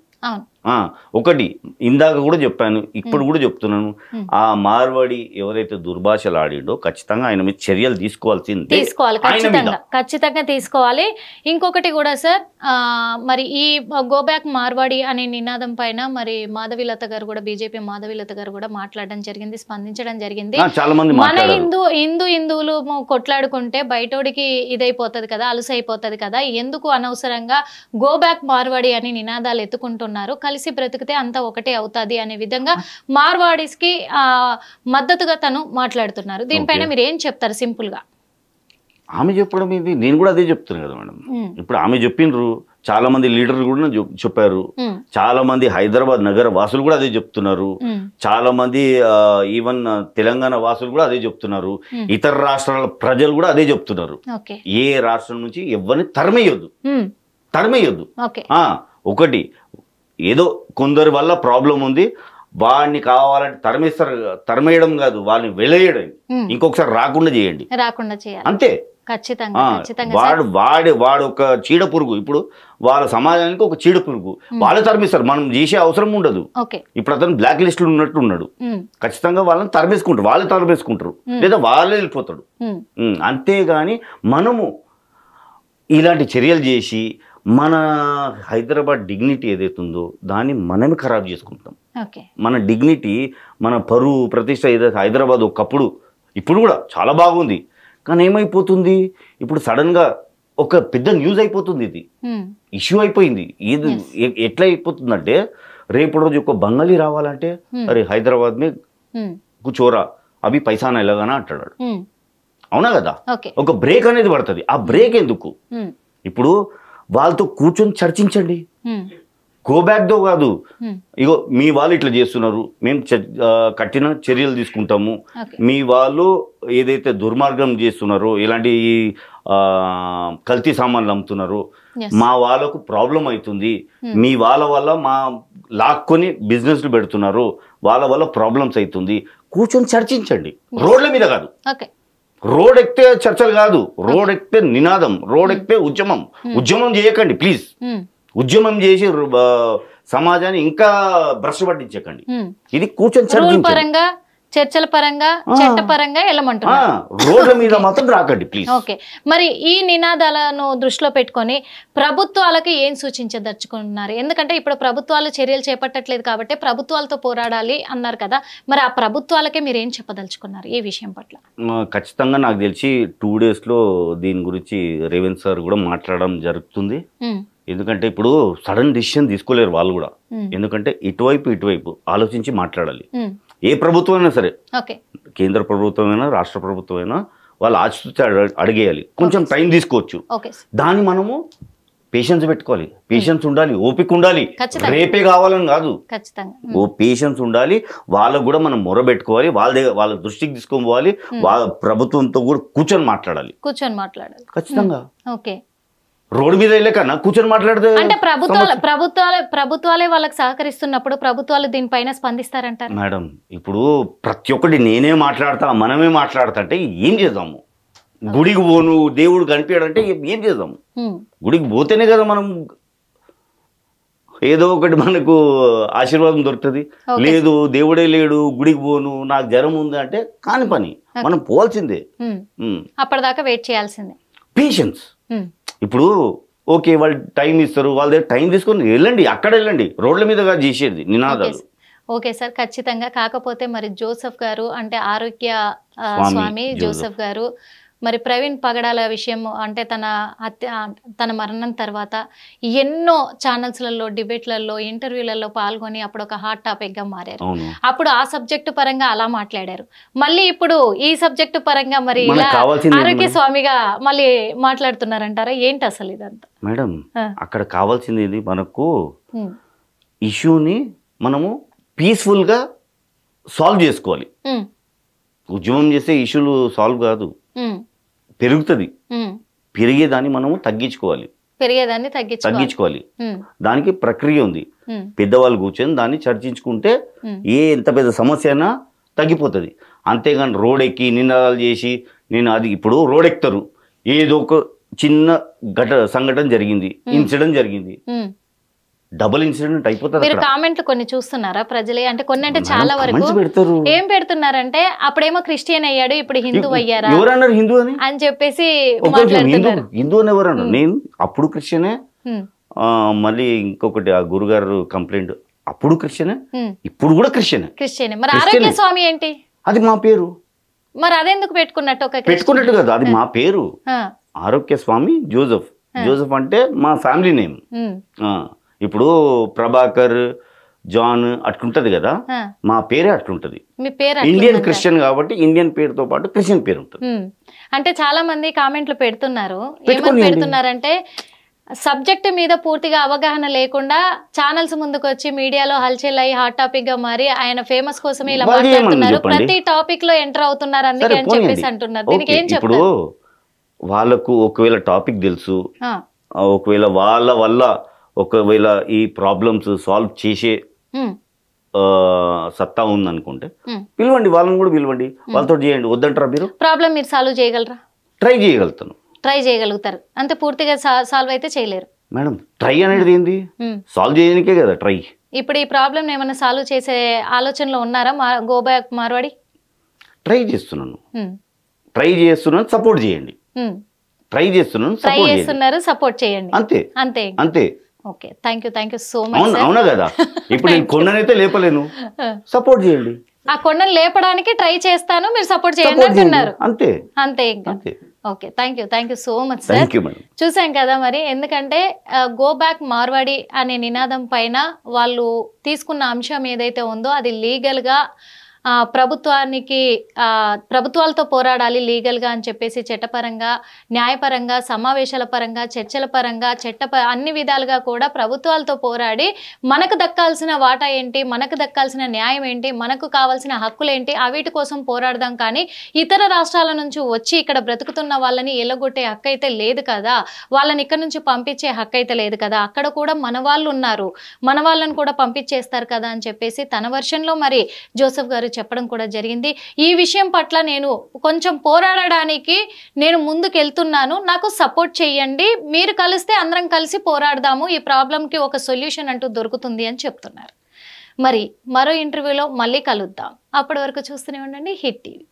ఒకటి ఇందాక కూడా చెప్పాను, ఇప్పుడు కూడా చెప్తున్నాను, ఆ మార్వాడి ఎవరైతే దుర్భాషలు ఆడిండో ఖచ్చితంగా ఆయన మీద చర్యలు తీసుకోవాలి, ఖచ్చితంగా తీసుకోవాలి. ఇంకొకటి కూడా సార్, మరి ఈ గో బ్యాక్ మార్వాడి అనే నినాదం పైన మరి మాధవీలత గారు కూడా, బీజేపీ మాధవీలత గారు కూడా మాట్లాడడం జరిగింది, స్పందించడం జరిగింది. మన హిందువులు కొట్లాడుకుంటే బయటోడికి ఇదైపోతుంది కదా, అలుసైపోతుంది కదా, ఎందుకు అనవసరంగా గో బ్యాక్ మార్వాడి అని నినాదాలు ఎత్తుకుంటున్నారు, కలిసి బ్రతికితే అంతా ఒకటే అవుతాది అనే విధంగా మార్వాడీస్ కి మద్దతుగా తను మాట్లాడుతున్నారు. దీనిపైన మీరు ఏం చెప్తారు సింపుల్ గా? ఆమె చెప్పడం ఇది, నేను కూడా అదే చెప్తున్నాను కదా మేడం. ఇప్పుడు ఆమె చెప్పిండ్రు, చాలా మంది లీడర్లు కూడా చెప్పారు, చాలా మంది హైదరాబాద్ నగర వాసులు కూడా అదే చెప్తున్నారు, చాలా మంది ఈవెన్ తెలంగాణ వాసులు కూడా అదే చెప్తున్నారు, ఇతర రాష్ట్రాల ప్రజలు కూడా అదే చెప్తున్నారు. ఏ రాష్ట్రం నుంచి ఎవరిని తరిమేయొద్దు. ఒకటి ఏదో కొందరి వల్ల ప్రాబ్లం ఉంది, వాడిని కావాలంటే తరిమేయడం కాదు, వాళ్ళని వెలయడం, ఇంకొకసారి రాకుండా చేయండి, అంతే. వాడు ఒక చీడ పురుగు. ఇప్పుడు వాళ్ళ సమాజానికి ఒక చీడ పురుగు, వాళ్ళు తరిమిస్తారు, మనం చేసే అవసరం ఉండదు. ఇప్పుడు అతను బ్లాక్ లిస్ట్ లో ఉన్నట్టు ఉన్నాడు, ఖచ్చితంగా వాళ్ళని తరిమేసుకుంటారు, వాళ్ళు తరిమేసుకుంటారు, లేదా వాళ్ళే వెళ్ళిపోతాడు. అంతేగాని మనము ఇలాంటి చర్యలు చేసి మన హైదరాబాద్ డిగ్నిటీ ఏదైతుందో దాన్ని మనమే ఖరాబ్ చేసుకుంటాం. మన డిగ్నిటీ, మన పరువు ప్రతిష్ట ఏదైతే హైదరాబాద్ ఒకప్పుడు, ఇప్పుడు కూడా చాలా బాగుంది, కానీ ఏమైపోతుంది ఇప్పుడు సడన్గా ఒక పెద్ద న్యూస్ అయిపోతుంది, ఇది ఇష్యూ అయిపోయింది. ఇది ఎట్లా అయిపోతుందంటే రేపు రోజు ఒక బంగాళీ రావాలంటే అరే హైదరాబాద్ మే కూర్చోరా అవి పైసానా ఎలాగానా అంటాడు. అవునా కదా? ఒక బ్రేక్ అనేది పడుతుంది. ఆ బ్రేక్ ఎందుకు? ఇప్పుడు వాళ్ళతో కూర్చొని చర్చించండి. గో బ్యాక్ దో కాదు, ఇగో మీ వాళ్ళు ఇట్లా చేస్తున్నారు, మేము కఠిన చర్యలు తీసుకుంటాము, మీ వాళ్ళు ఏదైతే దుర్మార్గం చేస్తున్నారో, ఇలాంటి కల్తీ సామాన్లు అమ్ముతున్నారో, మా వాళ్ళకు ప్రాబ్లం అవుతుంది, మీ వాళ్ళ వల్ల మా లాక్కొని బిజినెస్లు పెడుతున్నారు, వాళ్ళ వల్ల ప్రాబ్లమ్స్ అవుతుంది, కూర్చొని చర్చించండి. రోడ్ల మీద కాదు, రోడ్ ఎక్కితే చర్చలు కాదు, రోడ్ ఎక్కితే నినాదం, రోడ్ ఎక్కితే ఉద్యమం చేయకండి ప్లీజ్. ఉద్యమం చేసి సమాజాన్ని ఇంకా భ్రష్టు పట్టించకండి. ఇది కూర్చొని చర్చల పరంగా, చట్టపరంగా వెళ్ళమంటున్నారు, రోడ్ల మీద మాత్రం రాకండి ప్లీజ్. ఓకే, మరి ఈ నినాదాలను దృష్టిలో పెట్టుకొని ప్రభుత్వాలకి ఏం సూచించదలుచుకున్నారు? ఎందుకంటే ఇప్పుడు ప్రభుత్వాలు చర్యలు చేపట్టట్లేదు కాబట్టి ప్రభుత్వాలతో పోరాడాలి అన్నారు కదా, మరి ఆ ప్రభుత్వాలకే మీరు ఏం చెప్పదలుచుకున్నారు ఈ విషయం పట్ల? ఖచ్చితంగా నాకు తెలిసి 2 days లో దీని గురించి రేవంత్ సార్ కూడా మాట్లాడడం జరుగుతుంది. ఎందుకంటే ఇప్పుడు సడన్ డిసిషన్ తీసుకోలేరు వాళ్ళు కూడా, ఎందుకంటే ఇటువైపు ఆలోచించి మాట్లాడాలి. ఏ ప్రభుత్వం అయినా సరే, కేంద్ర ప్రభుత్వం అయినా రాష్ట్ర ప్రభుత్వం అయినా, వాళ్ళు ఆచితూచి అడిగేయాలి. కొంచెం టైం తీసుకోవచ్చు, దాన్ని మనము పేషెన్స్ పెట్టుకోవాలి, పేషెన్స్ ఉండాలి, ఓపిక ఉండాలి. రేపే కావాలని కాదు, ఓ పేషెన్స్ ఉండాలి. వాళ్ళకు కూడా మనం మొరబెట్టుకోవాలి, వాళ్ళ దృష్టికి తీసుకొని పోవాలి, వాళ్ళ ప్రభుత్వంతో కూడా కూర్చొని మాట్లాడాలి ఖచ్చితంగా. రోడ్డు మీద వెళ్ళకన్నా కూర్చొని మాట్లాడితే అంటే ప్రభుత్వాలే వాళ్ళకి సహకరిస్తున్నప్పుడు ప్రభుత్వాలు దీనిపైన స్పందిస్తారంటారు మేడం. ఇప్పుడు ప్రతి ఒక్కటి నేనే మాట్లాడతా, మనమే మాట్లాడతా అంటే ఏం చేద్దాము? గుడికి పోను దేవుడు కనిపించాడంటే ఏం చేద్దాం? గుడికి పోతేనే కదా మనం ఏదో ఒకటి మనకు ఆశీర్వాదం దొరుకుతుంది. లేదు దేవుడే లేడు, గుడికి పోను, నాకు జ్వరం ఉంది అంటే కాని పని, మనం పోవాల్సిందే. అప్పటిదాకా వెయిట్ చేయాల్సిందే. పేషెన్స్. ఇప్పుడు ఓకే, వాళ్ళు టైం ఇస్తారు, వాళ్ళ దగ్గర టైం తీసుకొని వెళ్ళండి, అక్కడ వెళ్ళండి, రోడ్ల మీదగా చేసేది నినాదాలు. ఓకే సార్, ఖచ్చితంగా. కాకపోతే మరి జోసెఫ్ గారు అంటే ఆరోగ్య స్వామి జోసెఫ్ గారు, మరి ప్రవీణ్ పగడాల విషయం అంటే తన మరణం తర్వాత ఎన్నో ఛానల్స్లలో, డిబేట్లలో, ఇంటర్వ్యూలలో పాల్గొని అప్పుడు ఒక హాట్ టాపిక్గా మారారు. అప్పుడు ఆ సబ్జెక్టు పరంగా అలా మాట్లాడారు. మళ్ళీ ఇప్పుడు ఈ సబ్జెక్టు పరంగా మరి ఇలా ఆరోగ్య స్వామిగా మళ్ళీ మాట్లాడుతున్నారంటారా? ఏంటి అసలు ఇదంతా? మేడం, అక్కడ కావాల్సింది మనకు ఇష్యూని మనము పీస్ఫుల్గా సాల్వ్ చేసుకోవాలి. ఉద్యమం చేస్తే ఇష్యూలు సాల్వ్ కాదు, పెరుగుతుంది. పెరిగేదాన్ని మనము తగ్గించుకోవాలి. తగ్గించుకోవాలి. దానికి ప్రక్రియ ఉంది. పెద్దవాళ్ళు కూర్చొని దాన్ని చర్చించుకుంటే ఎంత పెద్ద సమస్య అయినా తగ్గిపోతుంది. అంతేగాని రోడ్ ఎక్కి నినాదాలు చేసి నేను అది ఇప్పుడు రోడ్ ఎక్కుతారు, ఏదో ఒక చిన్న సంఘటన జరిగింది, ఇన్సిడెంట్ జరిగింది, డబుల్ ఇన్సిడెంట్ అయిపోతుంది. మీరు కామెంట్లు కొన్ని చూస్తున్నారా ప్రజలే? అంటే కొన్ని అంటే చాలా వరకు ఏం పెడుతున్నారంటే అప్పుడేమో క్రిస్టియన్ అయ్యాడు, ఇప్పుడు హిందూ అయ్యారా ఎవరన్నారు హిందూ అని చెప్పేసి హిందూ అని ఎవరన్నారు? నేను అప్పుడు క్రిస్టియనే. మళ్ళీ ఇంకొకటి ఆ గురుగారు కంప్లైంట్, అప్పుడు క్రిస్టియనే, ఇప్పుడు కూడా క్రిస్టియనే. మరి ఆరోగ్య స్వామి ఏంటి? అది మా పేరు. మరి అదెందుకు పెట్టుకున్నట్టు? పెట్టుకున్నట్టు కదా, అది మా పేరు. ఆరోగ్య స్వామి జోసెఫ్. జోసెఫ్ అంటే మా ఫ్యామిలీ నేమ్. ఇప్పుడు ప్రభాకర్, జాన్ అట్లుంటది కదా, మా పేరే అట్లుంటది. ఇండియన్ క్రిస్టియన్ కాబట్టి ఇండియన్ పేరుతో పాటు క్రిస్టియన్ పేరు ఉంటుంది. అంటే చాలా మంది కామెంట్లు పెడుతున్నారు. ఏమని పెడుతున్నారంటే సబ్జెక్ట్ మీద పూర్తిగా అవగాహన లేకుండా ఛానల్స్ ముందుకు వచ్చి మీడియాలో హల్చల్ అయ్యి హాట్ టాపిక్ గా మారి ఆయన ఫేమస్ కోసమే ఇలా మాట్లాడుతున్నారు, ప్రతి టాపిక్ లో ఎంటర్ అవుతున్నారు అందుకే అని చెప్పేసి అంటున్నారు. దీనికి ఏం చెప్తారు? ఇప్పుడు వాళ్ళకు ఒకవేళ టాపిక్ తెలుసు, ఒకవేళ వాళ్ళ వల్ల ఒకవేళ ఈ ప్రాబ్లమ్స్ సాల్వ్ చేసే సత్తా ఉందనుకుంటే పిలవండి, వాళ్ళని కూడా పిలవండి, వాళ్ళతో చేయండి. వద్దంటారా? మీరు ప్రాబ్లం మీరు సాల్వ్ చేయగలరా? ట్రై చేయగలుగుతాను. ట్రై చేయగలుగుతారు అంతే, పూర్తిగా సాల్వ్ అయితే చేయలేరు. మేడం, ట్రై అనేది ఏంది? సాల్వ్ చేయడానికే కదా ట్రై. ఇప్పుడు ఈ ప్రాబ్లం ఏమైనా సాల్వ్ చేసే ఆలోచనలో ఉన్నారా గో బ్యాక్ మార్వాడి? ట్రై చేస్తున్నాను, సపోర్ట్ చేయండి. ట్రై చేస్తున్నారు, సపోర్ట్ చేయండి. అంతే అంతే అంతే. Okay, thank you so much. అవునా కదా? ఇప్పుడు నేను కొండనైతే లేపలేను, సపోర్ట్ చేయండి. ఆ కొండను లేపడానికి ట్రై చేస్తాను, మీరు సపోర్ట్ చేయండి అంటున్నారు. అంతే అంతే ఇంకా. Okay, thank you so much sir. చూసాం కదా మరి, ఎందుకంటే గో బ్యాక్ మార్వాడి అనే నినాదం పైన వాళ్ళు తీసుకున్న అంశం ఏదైతే ఉందో అది లీగల్గా ప్రభుత్వాలతో పోరాడాలి లీగల్గా అని చెప్పేసి చట్టపరంగా, న్యాయపరంగా, సమావేశాల పరంగా, చర్చల పరంగా, అన్ని విధాలుగా కూడా ప్రభుత్వాలతో పోరాడి మనకు దక్కాల్సిన వాటా ఏంటి, మనకు దక్కాల్సిన న్యాయం ఏంటి, మనకు కావాల్సిన హక్కులేంటి, వీటి కోసం పోరాడదాం. కానీ ఇతర రాష్ట్రాల నుంచి వచ్చి ఇక్కడ బ్రతుకుతున్న వాళ్ళని ఎల్లగొట్టే హక్కు అయితే లేదు కదా, వాళ్ళని ఇక్కడ నుంచి పంపించే హక్కు అయితే లేదు కదా, అక్కడ కూడా మన వాళ్ళు ఉన్నారు, మన వాళ్ళని కూడా పంపించేస్తారు కదా అని చెప్పేసి తన వర్షన్లో మరి జోసెఫ్ గారు చెప్పడం కూడా జరిగింది. ఈ విషయం పట్ల నేను కొంచెం పోరాడడానికి నేను ముందుకు వెళ్తున్నాను, నాకు సపోర్ట్ చేయండి, మీరు కలిస్తే అందరం కలిసి పోరాడదాము, ఈ ప్రాబ్లంకి ఒక సొల్యూషన్ అంటూ దొరుకుతుంది అని చెప్తున్నారు. మరి మరో ఇంటర్వ్యూలో మళ్ళీ కలుద్దాం. అప్పటి వరకు చూస్తూనే ఉండండి hit TV.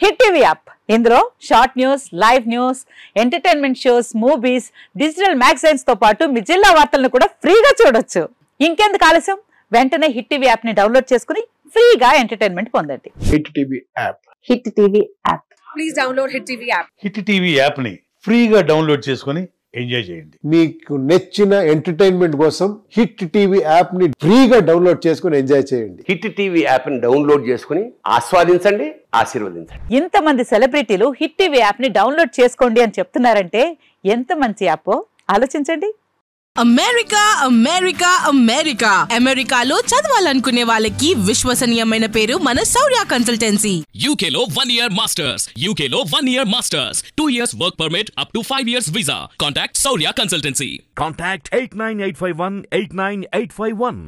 Hit TV app, ఇందులో short news, live news, entertainment shows, movies, digital magazines తో పాటు మీ జిల్లా వార్తలను కూడా ఫ్రీగా చూడొచ్చు. ఇంకెందుకు ఆలస్యం, వెంటనే హిట్ టీవీ యాప్ ని డౌన్లోడ్ చేసుకుని ఫ్రీగా ఎంటర్టైన్మెంట్ పొందండి. Hit TV app. Hit TV app. Please download hit TV app. Hit TV app ని ఫ్రీగా డౌన్లోడ్ చేసుకుని ఎంజాయ్ చేయండి. మీకు నచ్చిన ఎంటర్టైన్మెంట్ కోసం హిట్ టీవీ యాప్ ని ఫ్రీగా డౌన్లోడ్ చేసుకుని ఎంజాయ్ చేయండి. హిట్ టీవీ యాప్ ని డౌన్లోడ్ చేసుకుని ఆస్వాదించండి, ఆశీర్వదించండి. ఇంతమంది సెలబ్రిటీలు హిట్ టీవీ యాప్ ని డౌన్లోడ్ చేసుకోండి అని చెప్తున్నారంటే ఎంత మంచి యాప్ ఆలోచించండి. అమెరికా అమెరికా అమెరికా అమెరికాలో చదవాలనుకునే వాళ్ళకి విశ్వసనీయమైన పేరు మన శౌర్య కన్సల్టెన్సీ. UK లో 1 year masters, UK లో 1 year masters, 2 years work permit up to 5 years visa. Contact Saurya Consultancy. Contact 89851 89851.